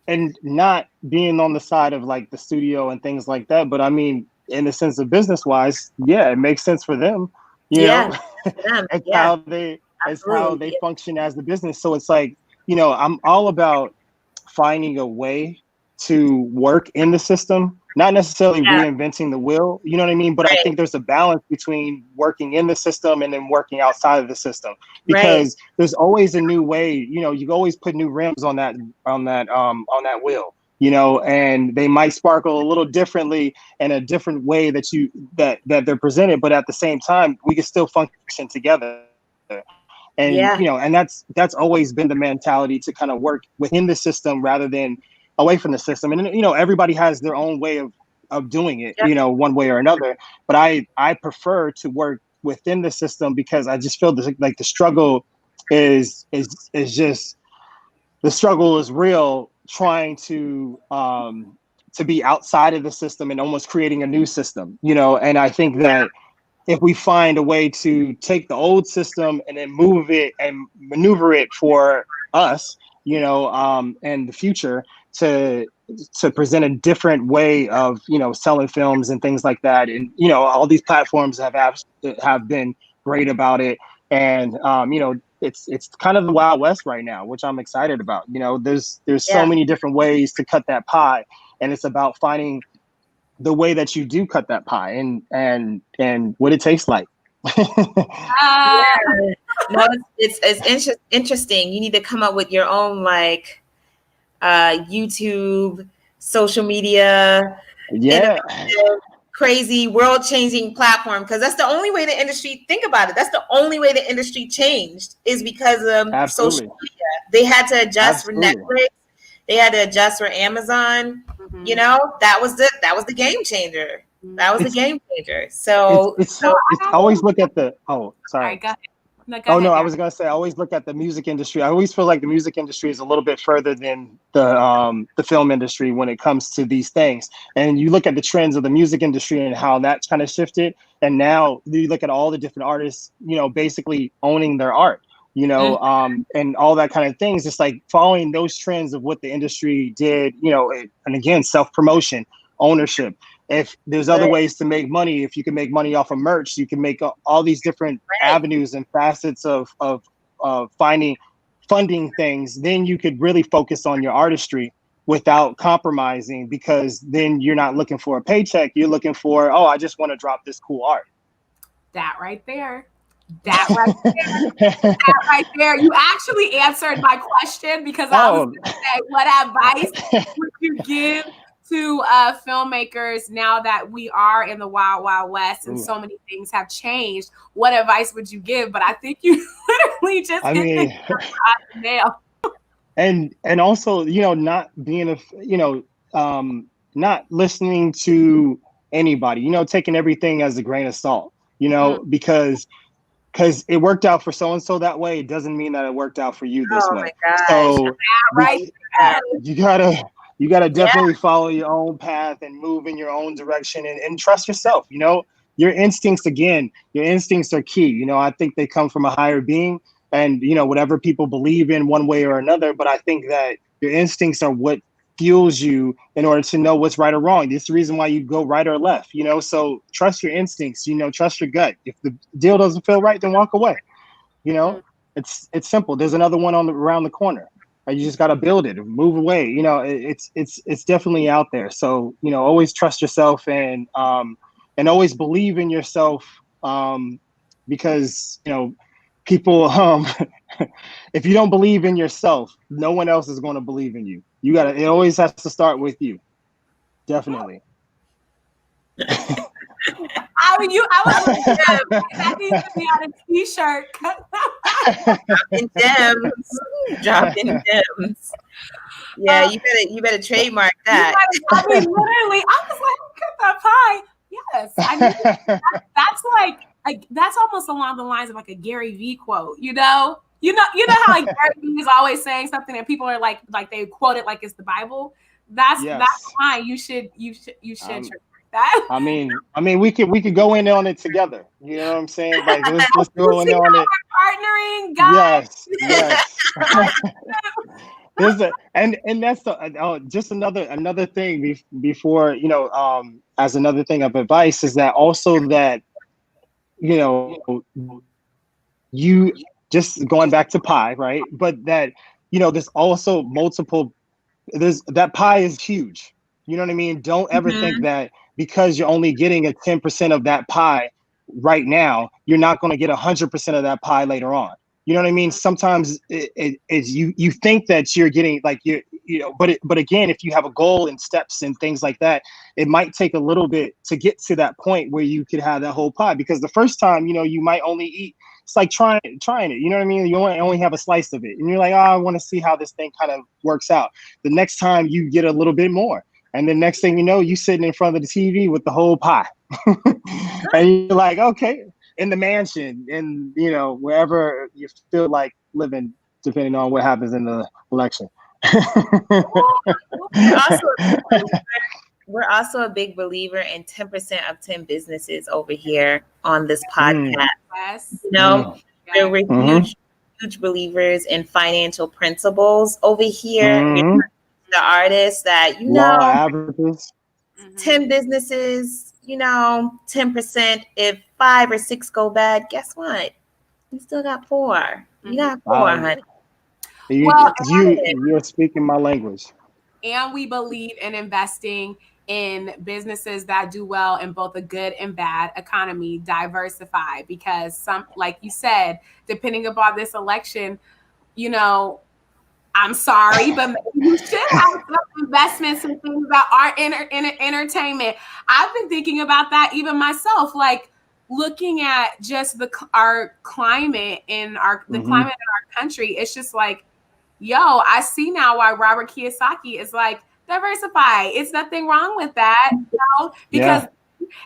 And not being on the side of like the studio and things like that, but I mean, in the sense of business wise, yeah, it makes sense for them. You Yeah, know, for them. it's Yeah, how they absolutely. function as the business. So it's like, I'm all about finding a way to work in the system, not necessarily Yeah, reinventing the wheel, you know what I mean? But I right, think there's a balance between working in the system and then working outside of the system, right. because there's always a new way, you always put new rims on that wheel, and they might sparkle a little differently in a different way that they're presented, but at the same time, we can still function together. And Yeah, that's always been the mentality to kind of work within the system rather than away from the system. And everybody has their own way of doing it, yeah, one way or another. But I prefer to work within the system because I just feel like the struggle is just the struggle is real, trying to be outside of the system and almost creating a new system, and I think that if we find a way to take the old system and then move it and maneuver it for us, and the future to present a different way of selling films and things like that, and all these platforms have been great about it, and it's kind of the Wild West right now, which I'm excited about. There's so yeah. many different ways to cut that pie, and it's about finding the way that you do cut that pie and what it tastes like. Uh, Yeah. No, it's interesting. You need to come up with your own like YouTube, social media, Yeah, innovative, crazy, world changing platform, because that's the only way the industry, think about it. That's the only way the industry changed, is because of social absolutely, media. They had to adjust for absolutely. Netflix. They had to adjust for Amazon. mhm, That was the game changer. That was the mhm. It's game changer. it's So it's Well, it's I have always one. look at the oh Sorry, sorry. go ahead. No, go Oh no, ahead, I Darryl. was gonna say I always look at the music industry. I always feel like the music industry is a little bit further than the film industry when it comes to these things. And you look at the trends of the music industry and how that's kind of shifted. And now you look at all the different artists, basically owning their art, mm, and all that kind of things. It's like following those trends of what the industry did, and again, self promotion, ownership. If there's other right, ways to make money, if you can make money off of merch, you can make all these different right. avenues and facets of finding funding things, then you could really focus on your artistry without compromising, because then you're not looking for a paycheck, you're looking for, oh, I just want to drop this cool art. That right there. That right right there. You actually answered my question, because I was Oh, going to say, what advice would you give to filmmakers now that we are in the wild, wild west and so many things have changed? What advice would you give? But I think you literally just I hit the mean, nail. and also, not being not listening to anybody, taking everything as a grain of salt, Mm. because it worked out for so and so that way, it doesn't mean that it worked out for you this Oh my way. gosh. So Right we there. you gotta Yeah. definitely follow your own path and move in your own direction, and trust yourself. Your instincts, again, your instincts are key. I think they come from a higher being, and whatever people believe in one way or another. But I think that your instincts are what fuels you in order to know what's right or wrong. This is the reason why you go right or left. So trust your instincts. Trust your gut. If the deal doesn't feel right, then walk away. You Mm. know, it's simple. There's another one around the corner. You just got to build it and move away. It's definitely out there. So always trust yourself, and always believe in yourself, because people, if you don't believe in yourself, no one else is going to believe in you. It always has to start with you. Definitely. I mean, I was like, that needs to be on a t-shirt. Dropping gems. Dropping gems. Yeah, you better trademark that. I mean, literally, I was like, look at that pie. Yes, I mean, that's like that's almost along the lines of like a Gary V quote. You know how like Gary V is always saying something and people are like they quote it like it's the Bible. That's fine. You should that. I mean, we could go in on it together. You know what I'm saying? Like, let's go in on it. Partnering, guys. Yes. There's and that's just another thing before, as another thing of advice is that also that, you just going back to pie, right? But that, there's also that pie is huge. You know what I mean? Don't ever think that because you're only getting a 10% of that pie right now, you're not going to get 100% of that pie later on. You know what I mean? Sometimes you think that you're getting like but again, if you have a goal and steps and things like that, it might take a little bit to get to that point where you could have that whole pie. Because the first time, you might only eat. It's like trying it. You know what I mean? You only have a slice of it, and you're like, oh, I want to see how this thing kind of works out. The next time you get a little bit more, and the next thing you know, you sitting in front of the TV with the whole pie, and you're like, okay. In the mansion, and wherever you feel like living, depending on what happens in the election. We're also a big believer in 10% of 10 businesses over here on this podcast. We're huge believers in financial principles over here. The artists that averages. 10 businesses. 10%. If 5 or 6 go bad, guess what? You still got 4. You got 4, honey. You're speaking my language. And we believe in investing in businesses that do well in both a good and bad economy. Diversify, because some, like you said, depending upon this election, I'm sorry, but maybe you should have some investments and things that are in entertainment. I've been thinking about that even myself, like looking at just our climate in the climate in our country. It's just like, I see now why Robert Kiyosaki is like, diversify. It's nothing wrong with that, because,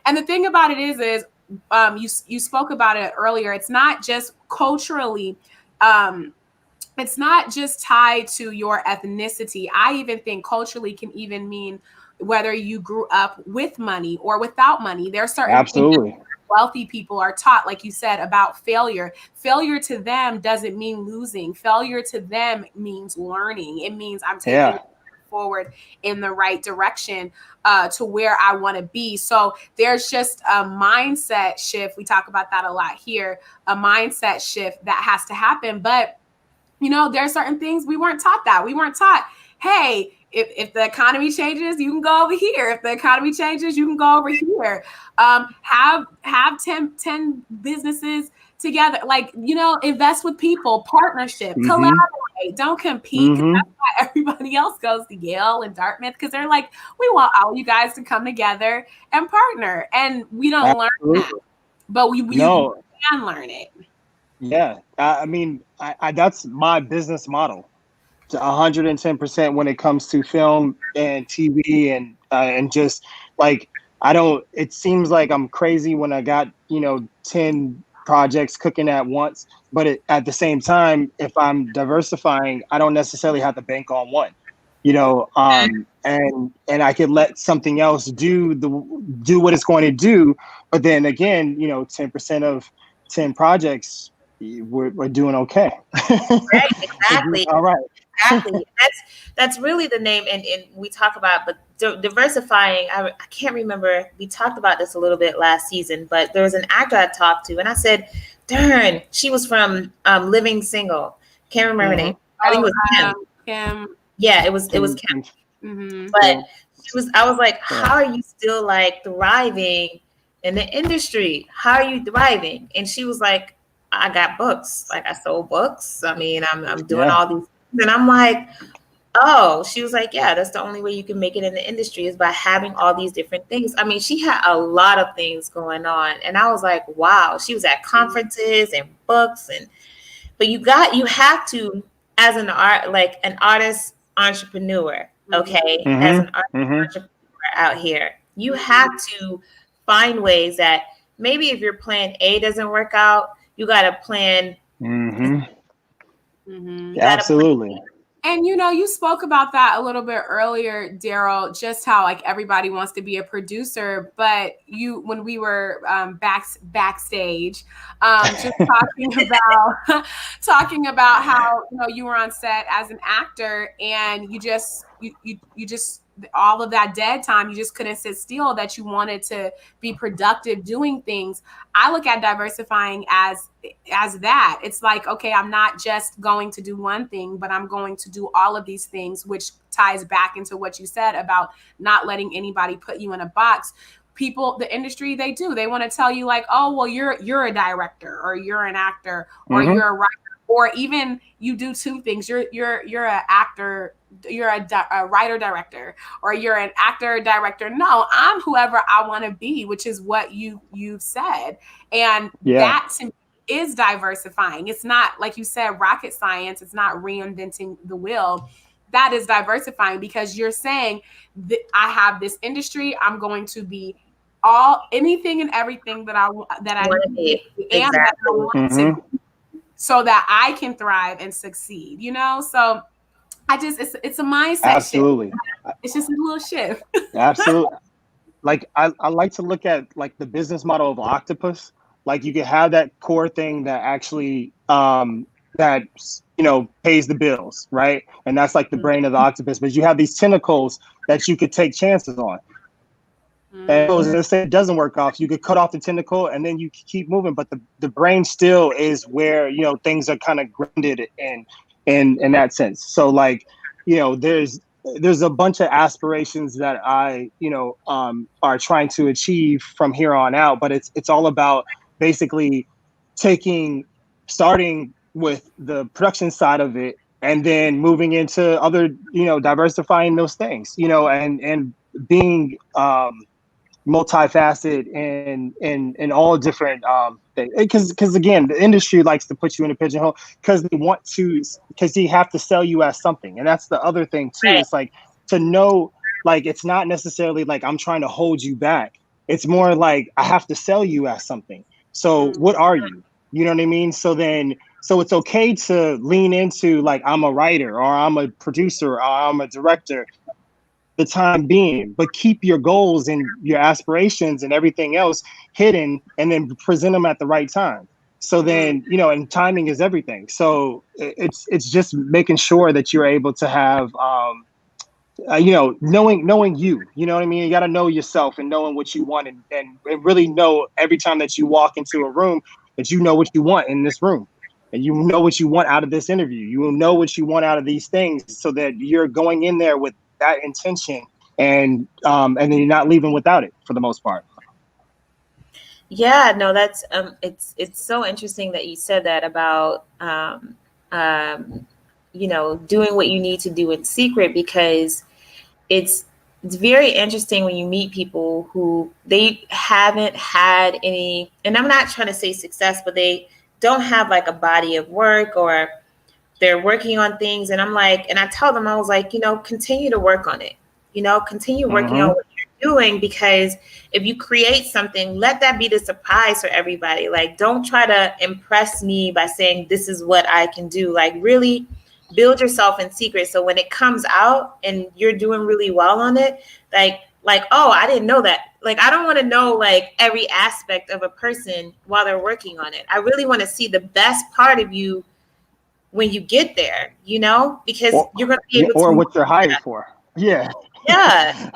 and the thing about it is you spoke about it earlier. It's not just culturally, it's not just tied to your ethnicity. I even think culturally can even mean whether you grew up with money or without money. There are certain things wealthy people are taught, like you said, about failure. Failure to them doesn't mean losing. Failure to them means learning. It means I'm taking forward in the right direction to where I want to be. So there's just a mindset shift. We talk about that a lot here, a mindset shift that has to happen. But there are certain things we weren't taught that. We weren't taught, hey, if the economy changes, you can go over here. If the economy changes, you can go over here. Have 10 businesses together. Like, invest with people, partnership, collaborate, don't compete. That's why everybody else goes to Yale and Dartmouth, because they're like, we want all you guys to come together and partner. And we don't learn that, but you can learn it. Yeah, I mean, I that's my business model, to 110% when it comes to film and TV and just like it seems like I'm crazy when I got 10 projects cooking at once, but at the same time, if I'm diversifying, I don't necessarily have to bank on one, and I could let something else do what it's going to do, but then again, 10% of 10 projects. We're doing okay. Right, exactly. All right. Exactly. That's really the name, and we talk about, but diversifying. I can't remember. We talked about this a little bit last season, but there was an actor I talked to, and I said, "Darn, she was from Living Single." Can't remember her name. I think it was Kim. Yeah, it was Kim. But I was like, "How are you still like thriving in the industry? How are you thriving?" And she was like, I got books. Like, I sold books. I mean, I'm doing all these things. And I'm like, oh, she was like, yeah, that's the only way you can make it in the industry is by having all these different things. I mean, she had a lot of things going on. And I was like, wow, she was at conferences and books but you have to, as an artist entrepreneur, okay, as an artist entrepreneur out here, you have to find ways that maybe if your plan A doesn't work out, you got to plan. Absolutely. And you spoke about that a little bit earlier, Darryll, just how like everybody wants to be a producer, but when we were backstage, just talking about how you were on set as an actor, and you just all of that dead time, you just couldn't sit still, that you wanted to be productive doing things. I look at diversifying as that. It's like, okay, I'm not just going to do one thing, but I'm going to do all of these things, which ties back into what you said about not letting anybody put you in a box. People, the industry, they want to tell you like, oh, well, you're a director, or you're an actor, or you're a writer, or even you do two things. You're an actor, you're a writer director, or you're an actor director. No, I'm whoever I want to be, which is what you've said. And that to me is diversifying. It's not, like you said, rocket science. It's not reinventing the wheel. That is diversifying, because you're saying that I have this industry, I'm going to be anything and everything that I want to be, and that I want to be, so that I can thrive and succeed, So it's a mindset Absolutely. shift. It's just a little shift. Absolutely. Like I like to look at like the business model of octopus. Like you can have that core thing that actually that pays the bills, right? And that's like the brain of the octopus. But you have these tentacles that you could take chances on. And let's say it doesn't work off, you could cut off the tentacle and then you keep moving. But the brain still is where things are kind of grounded in that sense. So like there's a bunch of aspirations that I are trying to achieve from here on out. But it's all about basically starting with the production side of it, and then moving into other diversifying those things, and being multifaceted in all different things. Because again, the industry likes to put you in a pigeonhole because you have to sell you as something. And that's the other thing too. Right. It's like to know, like, it's not necessarily like I'm trying to hold you back. It's more like I have to sell you as something. So what are you? You know what I mean? So it's okay to lean into like, I'm a writer, or I'm a producer, or I'm a director, the time being, but keep your goals and your aspirations and everything else hidden, and then present them at the right time. So then, and timing is everything. So it's just making sure that you're able to have, knowing you know what I mean? You got to know yourself and knowing what you want, and really know every time that you walk into a room that you know what you want in this room. And you know what you want out of this interview. You will know what you want out of these things, so that you're going in there with that intention, and then you're not leaving without it for the most part. Yeah, no, that's it's so interesting that you said that about doing what you need to do in secret, because it's very interesting when you meet people who they haven't had any, and I'm not trying to say success, but they don't have like a body of work, or they're working on things. And I'm like, and I tell them, I was like, continue to work on it, continue working on what you're doing, because if you create something, let that be the surprise for everybody. Like, don't try to impress me by saying this is what I can do. Like, really build yourself in secret. So when it comes out and you're doing really well on it, like, oh, I didn't know that. Like, I don't want to know like every aspect of a person while they're working on it. I really want to see the best part of you when you get there, because you're going to be able to. Or what you're hired for. Yeah. Yeah.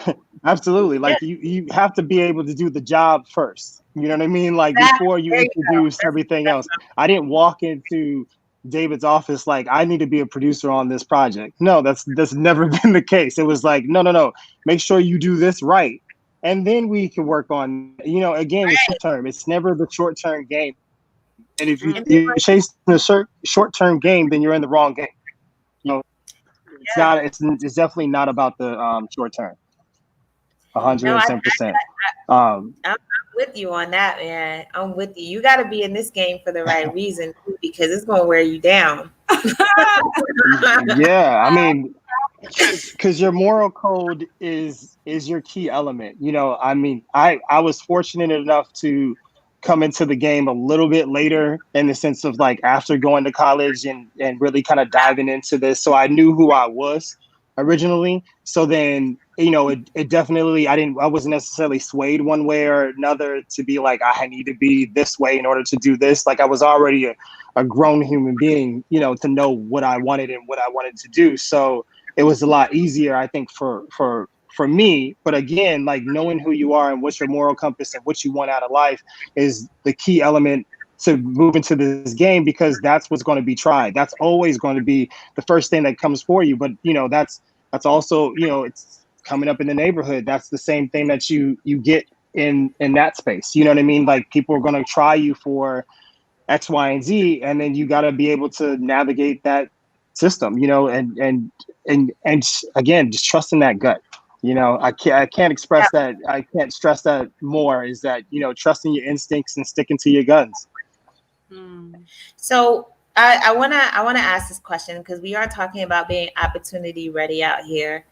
Absolutely. Like you have to be able to do the job first. You know what I mean? Like before you introduce everything else. I didn't walk into David's office like, I need to be a producer on this project. No, that's never been the case. It was like, no. Make sure you do this right. And then we can work on, again, it's short term. It's never the short term game. And if you're chasing a short term game, then you're in the wrong game. It's definitely not about the short term. No, 110%. I'm with you on that, man. I'm with you. You got to be in this game for the right reason too, because it's going to wear you down. Yeah, I mean, because your moral code is your key element. I mean, I was fortunate enough to come into the game a little bit later, in the sense of like after going to college and really kind of diving into this, so I knew who I was originally. So then, it definitely, I wasn't necessarily swayed one way or another to be like, I need to be this way in order to do this. Like, I was already a grown human being, to know what I wanted and what I wanted to do. So it was a lot easier, I think, for me. But again, like, knowing who you are and what's your moral compass and what you want out of life is the key element to move into this game, because that's what's going to be tried. That's always going to be the first thing that comes for you. But that's also, it's coming up in the neighborhood. That's the same thing that you get in that space. You know what I mean? Like, people are going to try you for X, Y, and Z, and then you got to be able to navigate that system, and again, just trusting that gut. I can't express that. I can't stress that more, is that, trusting your instincts and sticking to your guns. So I wanna ask this question, because we are talking about being opportunity ready out here.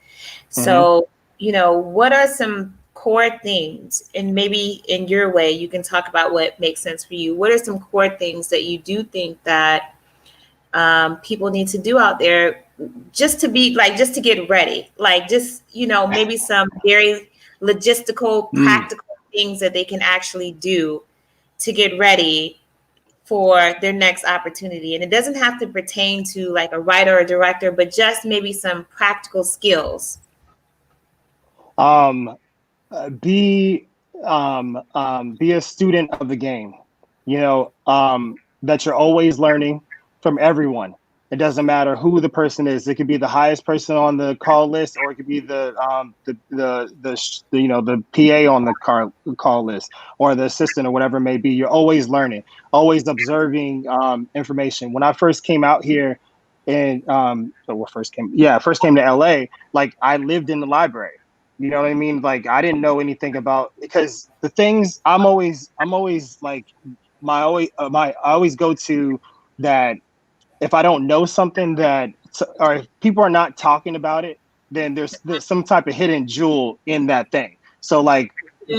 So, what are some core things, and maybe in your way, you can talk about what makes sense for you. What are some core things that you do think that people need to do out there, just to get ready? Like, just, maybe some very logistical, practical things that they can actually do to get ready for their next opportunity. And it doesn't have to pertain to like a writer or director, but just maybe some practical skills. Be a student of the game. That you're always learning from everyone. It doesn't matter who the person is. It could be the highest person on the call list, or it could be the PA on the call list, or the assistant, or whatever it may be. You're always learning, always observing information. When I first came out here, and first came to LA, like, I lived in the library. You know what I mean? Like, I didn't know anything about, because the things I'm always like, I always go to that. If I don't know something, or if people are not talking about it, then there's some type of hidden jewel in that thing. So, like,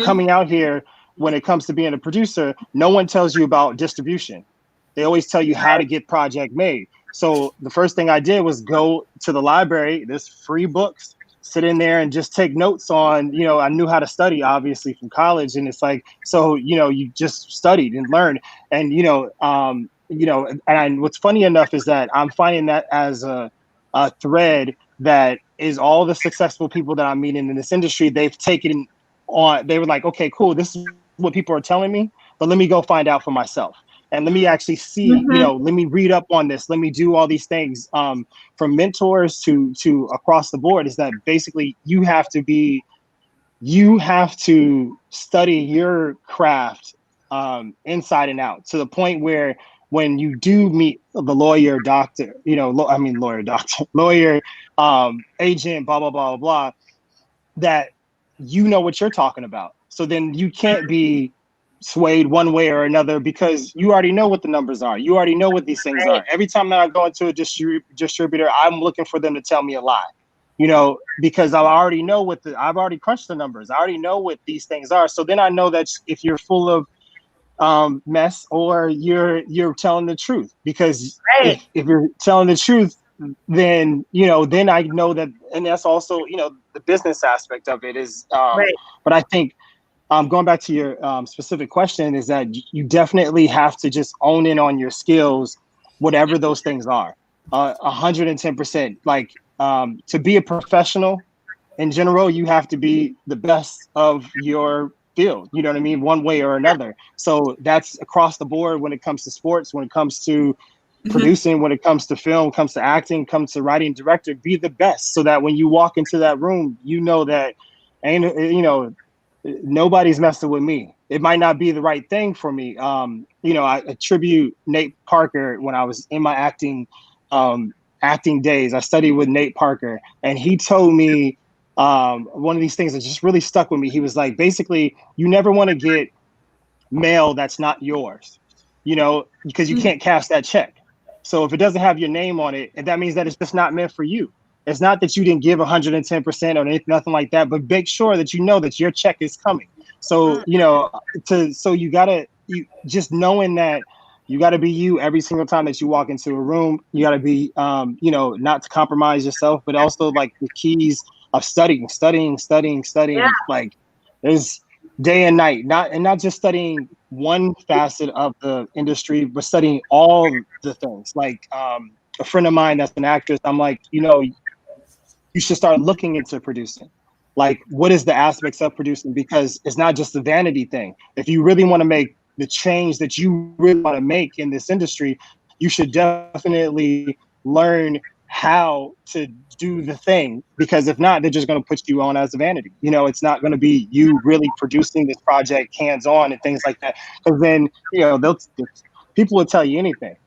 coming out here, when it comes to being a producer, no one tells you about distribution. They always tell you how to get project made. So the first thing I did was go to the library. There's free books. Sit in there and just take notes on, I knew how to study, obviously, from college. And it's like, so, you just studied and learned. And, and what's funny enough is that I'm finding that as a thread that is all the successful people that I'm meeting in this industry, they've taken on. They were like, okay, cool, this is what people are telling me, but let me go find out for myself. And let me actually see, let me read up on this. Let me do all these things, from mentors to across the board. Is that basically you have to study your craft inside and out, to the point where when you do meet the lawyer, doctor, lawyer, agent, blah, blah, blah, blah, that you know what you're talking about. So then you can't be swayed one way or another, because you already know what the numbers are. You already know what these things are. Every time that I go into a distributor, I'm looking for them to tell me a lie, because I already know I've already crunched the numbers. I already know what these things are. So then I know that if you're full of mess, or you're telling the truth, because if you're telling the truth, then then I know that. And that's also the business aspect of it is but I think going back to your specific question, is that you definitely have to just own in on your skills, whatever those things are, 110%. Like, to be a professional in general, you have to be the best of your field. You know what I mean? One way or another. So that's across the board when it comes to sports, when it comes to producing, when it comes to film, comes to acting, comes to writing, director. Be the best, so that when you walk into that room, that nobody's messing with me. It might not be the right thing for me. I attribute Nate Parker, when I was in my acting acting days. I studied with Nate Parker, and he told me one of these things that just really stuck with me. He was like, basically, you never want to get mail that's not yours, because you can't cash that check. So if it doesn't have your name on it, that means that it's just not meant for you. It's not that you didn't give 110% or anything, nothing like that, but make sure that you know that your check is coming. So, you just knowing that you got to be you every single time that you walk into a room. You got to be, not to compromise yourself, but also like the keys of studying, Yeah. like there's day and night, not just studying one facet of the industry, but studying all the things. Like a friend of mine that's an actress, I'm like, you should start looking into producing. Like, what is the aspects of producing? Because it's not just a vanity thing. If you really want to make the change that you really want to make in this industry, you should definitely learn how to do the thing. Because if not, they're just going to put you on as a vanity. It's not going to be you really producing this project hands-on and things like that. Because then, people will tell you anything.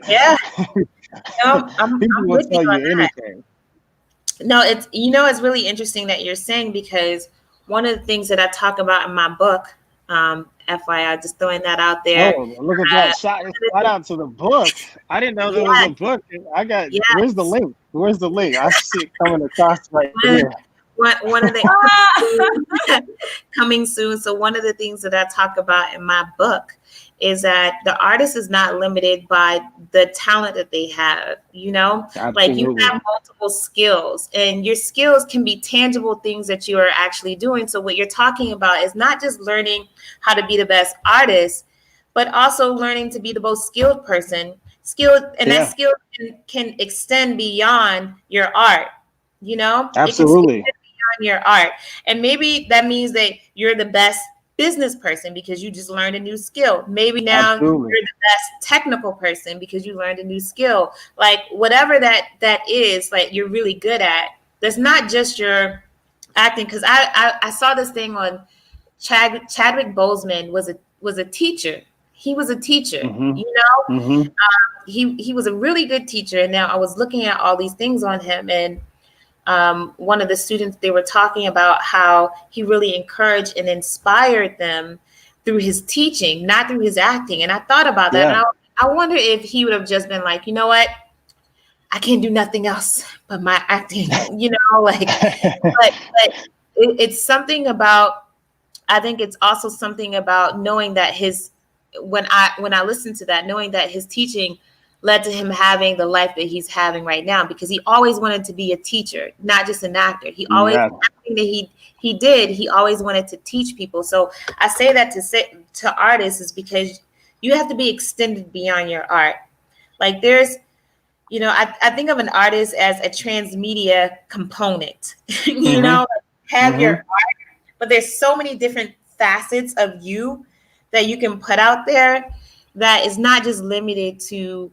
Yeah. No, People I'm will with you tell on you that. anything. No, it's really interesting that you're saying, because one of the things that I talk about in my book, FYI, just throwing that out there. Oh, look at that. Shout out to the book. I didn't know there was Yeah, a book. Where's the yes. link? Where's the link? I see it coming across right here. One of the coming soon. So one of the things that I talk about in my book is that the artist is not limited by the talent that they have. Like you Absolutely. have multiple skills, and your skills can be tangible things that you are actually doing. So what you're talking about is not just learning how to be the best artist, but also learning to be the most skilled person. That skill can extend beyond your art. It can extend Absolutely. beyond your art. And maybe that means that you're the best business person because you just learned a new skill. Maybe now Absolutely. you're the best technical person because you learned a new skill. Like whatever that is, like you're really good at. That's not just your acting. Because I saw this thing on Chadwick Boseman was a teacher. He was a teacher. Mm-hmm. He was a really good teacher. And now I was looking at all these things on him, and one of the students, they were talking about how he really encouraged and inspired them through his teaching, not through his acting. And I thought about that. Yeah. And I wonder if he would have just been like, you know what? I can't do nothing else but my acting, but it's something about, I think it's also something about knowing that when I listened to that, knowing that his teaching led to him having the life that he's having right now, because he always wanted to be a teacher, not just an actor. He always, everything that he did, he always wanted to teach people. So I say that to artists is because you have to be extended beyond your art. Like there's, I think of an artist as a transmedia component, have your art, but there's so many different facets of you that you can put out there that is not just limited to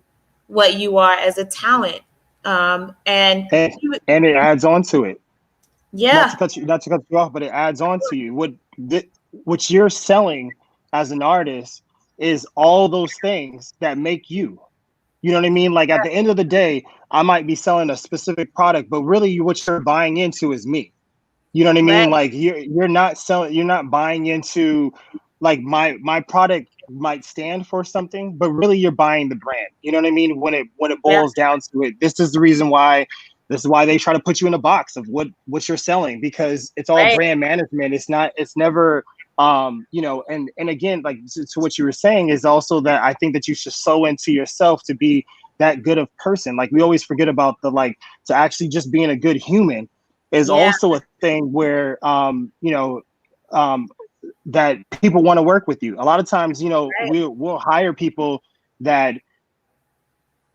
what you are as a talent. And it adds on to it. Yeah. Not to cut you off, but it adds on to you. What you're selling as an artist is all those things that make you. You know what I mean? Like at the end of the day, I might be selling a specific product, but really what you're buying into is me. You know what I mean? Right. Like you're not buying into, like my product might stand for something, but really you're buying the brand. You know what I mean? When it boils down to it, this is why they try to put you in a box of what you're selling, because it's all brand management. It's never and again, like to what you were saying is also that I think that you should sow into yourself to be that good of person. Like we always forget about to actually just being a good human is also a thing where that people want to work with you. A lot of times, we'll hire people that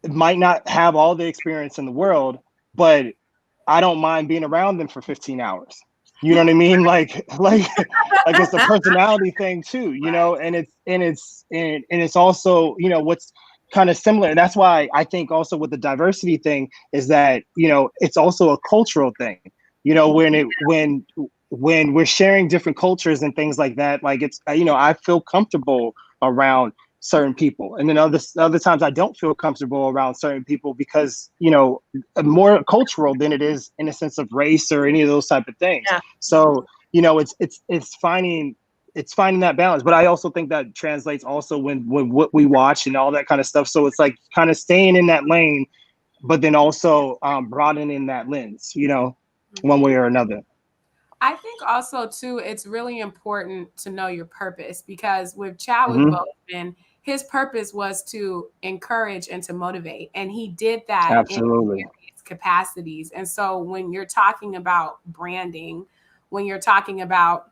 might not have all the experience in the world, but I don't mind being around them for 15 hours. You know what I mean? Like it's a personality thing too, and it's also, what's kind of similar. And that's why I think also with the diversity thing is that, it's also a cultural thing, when we're sharing different cultures and things like that, like it's, I feel comfortable around certain people, and then other times I don't feel comfortable around certain people because, you know, more cultural than it is in a sense of race or any of those type of things. Yeah. So, you know, it's finding that balance. But I also think that translates also when what we watch and all that kind of stuff. So it's like kind of staying in that lane, but then also broadening that lens, you know, one way or another. I think also too, it's really important to know your purpose, because with Chadwick Mm-hmm. Boseman, his purpose was to encourage and to motivate, and he did that in Absolutely. various capacities. And so when you're talking about branding, when you're talking about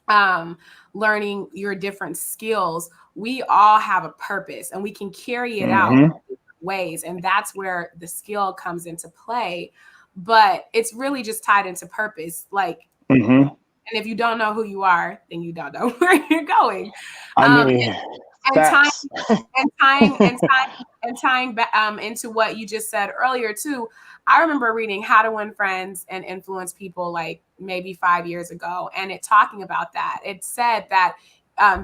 um, learning your different skills, we all have a purpose and we can carry it out Mm-hmm. in different ways. And that's where the skill comes into play. But it's really just tied into purpose. Like, Mm-hmm. and if you don't know who you are, then you don't know where you're going. I Um, mean, and tying facts. tying back into what you just said earlier too. I remember reading How to Win Friends and Influence People like maybe 5 years ago, and it talking about that. It said that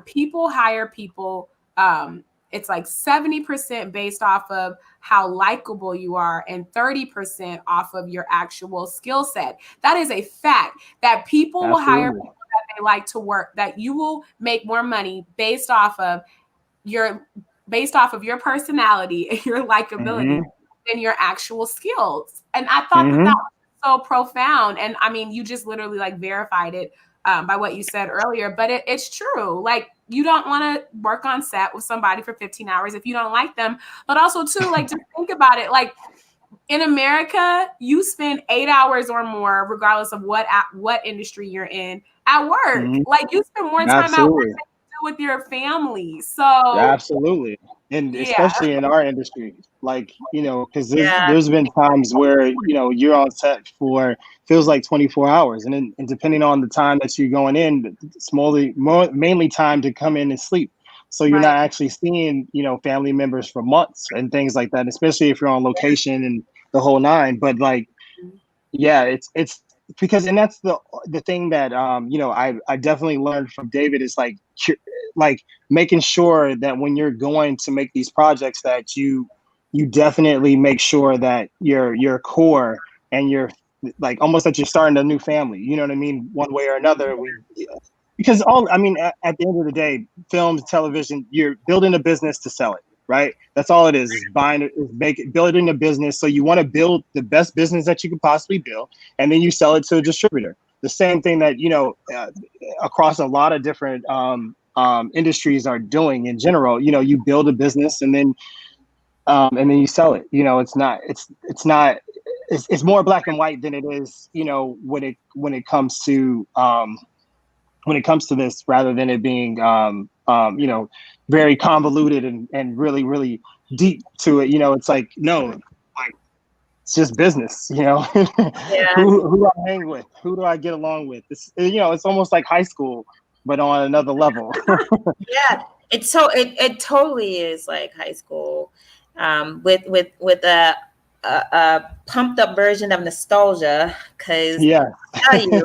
people hire people. It's like 70% based off of how likable you are and 30% off of your actual skill set. That is a fact, that people will hire Absolutely. people that they like to work, that you will make more money your based off of your personality and your likability Mm-hmm. than your actual skills. And I thought that Mm-hmm. that was so profound. And I mean, you just literally like verified it by what you said earlier, but it's true. Like, you don't want to work on set with somebody for 15 hours if you don't like them. But also too, like, just think about it. Like, in America, you spend 8 hours or more, regardless of what industry you're in, at work. Mm-hmm. Like, you spend more time at work Absolutely. than you do with your family. So Absolutely. And yeah, especially in our industry, like, you know, because Yeah. there's been times where, you know, you're on set for feels like 24 hours. And then, and depending on the time that you're going in, it's mainly time to come in and sleep. So you're right. not actually seeing, you know, family members for months and things like that, especially if you're on location and the whole nine. But like, yeah, it's because, and that's the thing that you know, I definitely learned from David is like making sure that when you're going to make these projects that you definitely make sure that your core and your like almost that you're starting a new family, you know what I mean, one way or another. We because all I mean at the end of the day, films, television, you're building a business to sell it, right? That's all it is buying it, is building a business. So you want to build the best business that you could possibly build, and then you sell it to a distributor. The same thing that, you know, across a lot of different industries are doing in general. You know, you build a business and then you sell it. You know, it's more black and white than it is, you know, when it comes to this, rather than it being you know, very convoluted and really really deep to it. You know, it's like, no, like, it's just business. You know, Yeah. who do I hang with? Who do I get along with? It's, you know, it's almost like high school, but on another level. Yeah. It totally is like high school, with a pumped up version of nostalgia. Because Yeah, I tell you,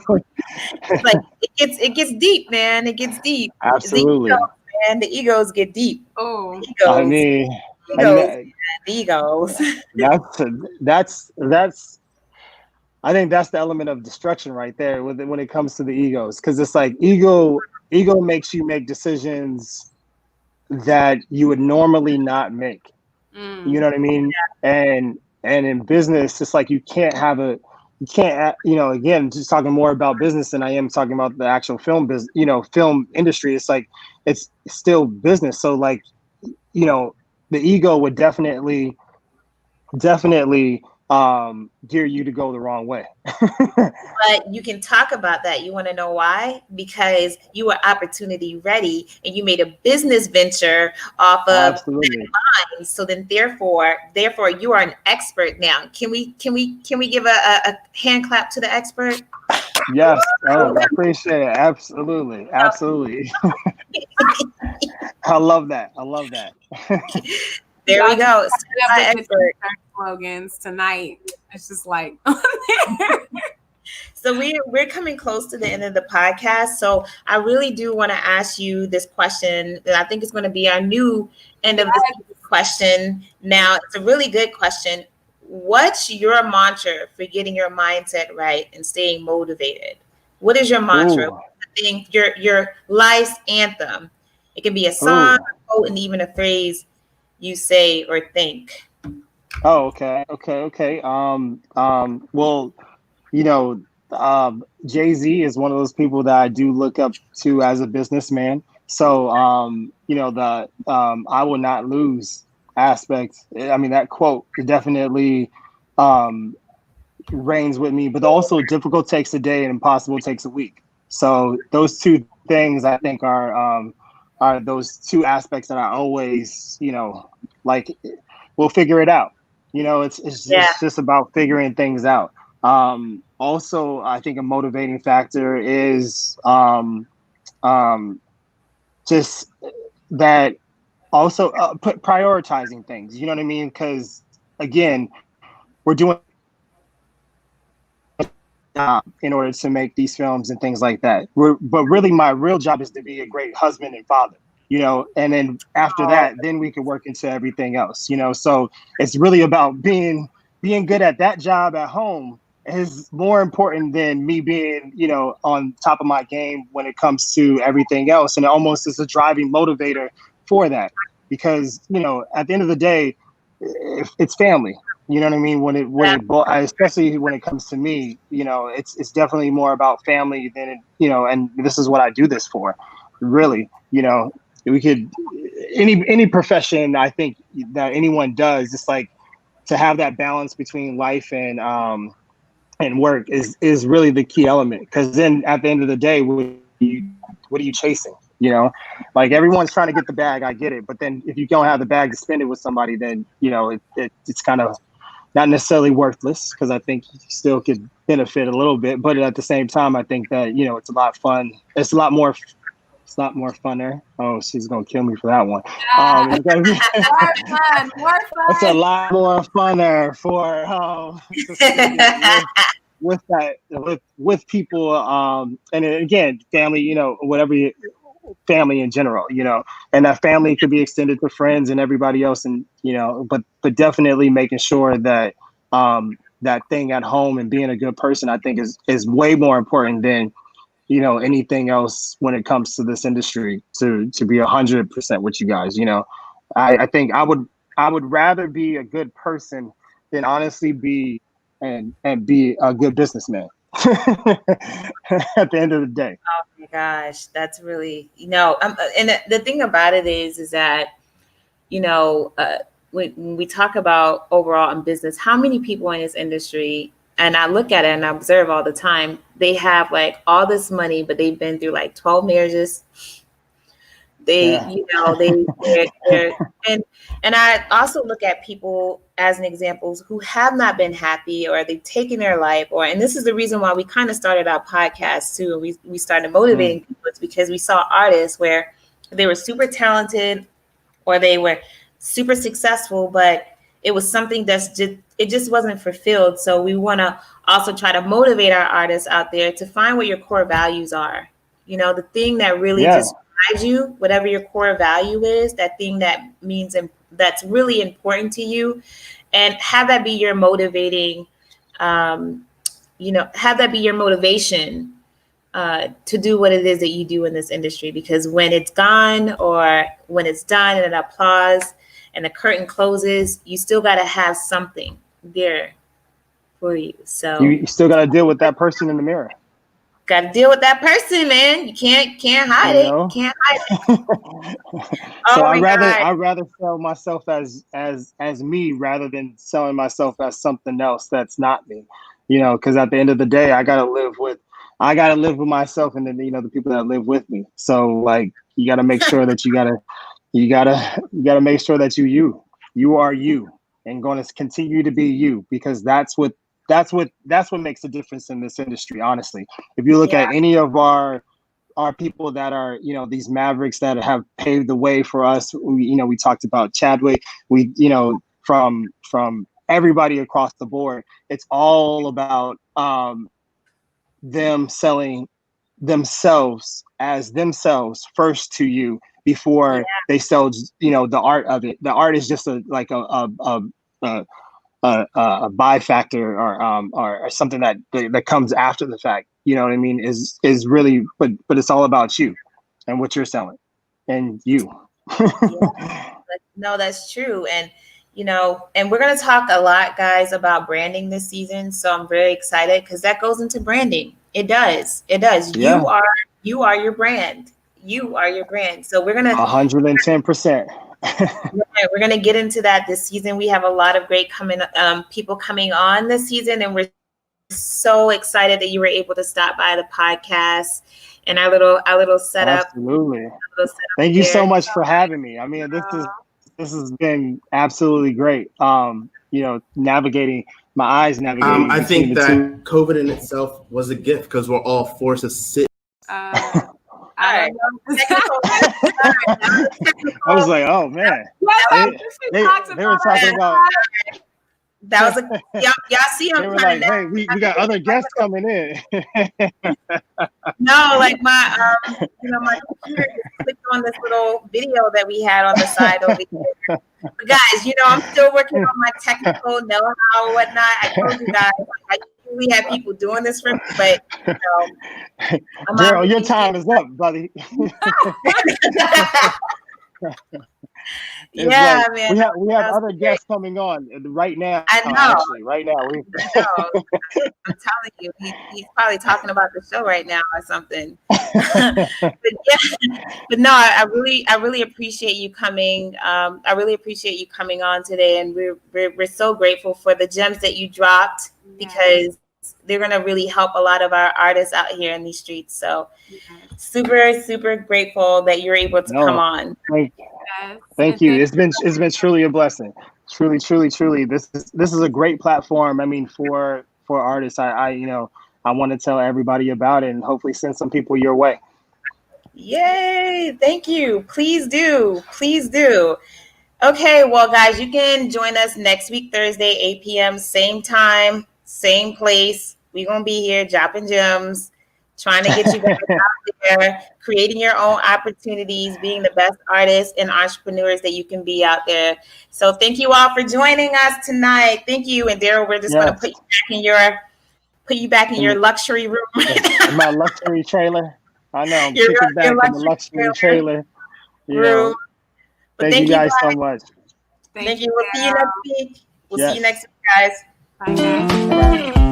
like it gets deep, man. It gets deep. The absolutely. egos, man. The egos get deep. Oh, I Egos, mean, and egos, man. The egos. that's that's I think that's the element of destruction right there when it comes to the egos, because it's like ego makes you make decisions that you would normally not make. You mm, know what I mean? And in business, it's like you can't, you know, again, just talking more about business than I am talking about the actual film business, you know, film industry. It's like it's still business. So like, you know, the ego would definitely gear you to go the wrong way. But you can talk about that. You want to know why? Because you were opportunity ready and you made a business venture off of Absolutely. mine. So then therefore you are an expert now. Can we give a hand clap to the expert? Yes. Oh, I appreciate it. Absolutely. Absolutely. I love that. I love that. There y'all we just go. have Certified the expert. slogans tonight. It's just like So we're coming close to the end of the podcast. So I really do want to ask you this question that I think is going to be our new end of the question. Now, it's a really good question. What's your mantra for getting your mindset right and staying motivated? What is your mantra? Ooh. Thing, your life's anthem. It can be a song, Ooh. a quote, and even a phrase you say or think. Oh, okay. Well, you know, Jay-Z is one of those people that I do look up to as a businessman. So, the I will not lose aspect. I mean, that quote definitely um, reigns with me, but also difficult takes a day and impossible takes a week. So those two things I think are those two aspects that I always, like we'll figure it out. Yeah. It's just about figuring things out. Also, I think a motivating factor is just that also prioritizing things. You know what I mean? Because again, we're doing in order to make these films and things like that. But really, my real job is to be a great husband and father. And then after Oh, that, then we can work into everything else. So it's really about being good at that job at home is more important than me being, on top of my game when it comes to everything else. And it almost is a driving motivator for that because, at the end of the day, it's family. You know what I mean? Especially when it comes to me, it's definitely more about family than and this is what I do this for. Really, we could any profession I think that anyone does, just like to have that balance between life and work is really the key element. Because then at the end of the day, what are you chasing? Like everyone's trying to get the bag. I get it, but then if you don't have the bag to spend it with somebody, then it's kind of not necessarily worthless because I think you still could benefit a little bit. But at the same time, I think that it's a lot of fun. It's a lot more. It's not more funner. Oh, she's gonna kill me for that one. It's gonna be. More fun. It's a lot more funner for to spend it with people. And again, family. Whatever family in general, and that family could be extended to friends and everybody else, and but definitely making sure that that thing at home and being a good person, I think is way more important than anything else when it comes to this industry. To be 100% with you guys, I think I would rather be a good person than honestly be and be a good businessman. At the end of the day. oh my gosh, that's really and the thing about it is that when we talk about overall in business, how many people in this industry, and I look at it and I observe all the time, they have like all this money, but they've been through like 12 marriages. They, Yeah. they're and I also look at people as an examples who have not been happy or they've taken their life and this is the reason why we kind of started our podcast too. And we started motivating people. It's because we saw artists where they were super talented or they were super successful, but it was something it just wasn't fulfilled. So we want to also try to motivate our artists out there to find what your core values are. The thing that really just drives you, whatever your core value is, that thing that means that's really important to you, and have that be your motivating, have that be your motivation to do what it is that you do in this industry. Because when it's gone or when it's done and an applause and the curtain closes, you still got to have something there for you. So you still got to deal with that person in the mirror. Got to deal with that person, man. You can't hide it. Can't hide it. So I'd rather sell myself as me rather than selling myself as something else that's not me. Because at the end of the day, I gotta live with myself, and then the people that live with me. So like, you got to make sure that you gotta make sure that you are you and going to continue to be you, because that's what makes a difference in this industry. Honestly, if you look at any of our people that are these mavericks that have paved the way for us, we talked about Chadwick, from everybody across the board, it's all about them selling themselves as themselves first to you before they sell, the art of it. The art is just a buy factor, or something that comes after the fact. You know what I mean? Is really, but it's all about you and what you're selling and you. No, that's true. And and we're going to talk a lot, guys, about branding this season. So I'm very excited because that goes into branding. It does. Yeah. You are your brand. You are your brand. So we're going to 110%. We're going to get into that this season. We have a lot of great people coming on this season, and we're so excited that you were able to stop by the podcast and our little setup. Absolutely. Thank you so much for having me. I mean, this has been absolutely great. Navigating my eyes. I think that COVID in itself was a gift because we're all forced to sit. I was like, oh man. They were talking about. That was y'all see they were like, hey, we got other guests coming in. No, like my my computer just clicked on this little video that we had on the side over here. But guys, I'm still working on my technical know-how and whatnot. I told you guys, I usually have people doing this for me, but Darryll, your time is up, buddy. Yeah, man. We have other guests coming on right now. I know. Actually, right now. I'm telling you, he's probably talking about the show right now or something. but no, I really appreciate you coming. I really appreciate you coming on today, and we're so grateful for the gems that you dropped because they're gonna really help a lot of our artists out here in these streets. So super, super grateful that you're able to come on. Thank you. It's been truly a blessing. Truly. This is a great platform. I mean, for artists. I want to tell everybody about it and hopefully send some people your way. Yay! Thank you. Please do. Okay, well, guys, you can join us next week, Thursday, 8 p.m., same time, same place. We're gonna be here dropping gems, trying to get you guys out there, creating your own opportunities, being the best artists and entrepreneurs that you can be out there. So thank you all for joining us tonight. Thank you. And Darryll, we're just going to put you back in your luxury room. In my luxury trailer. I know. I'm kicking back in the luxury trailer. Room. Thank you guys so much. Thank you. We'll see you next week. We'll see you next week, guys. Bye, guys.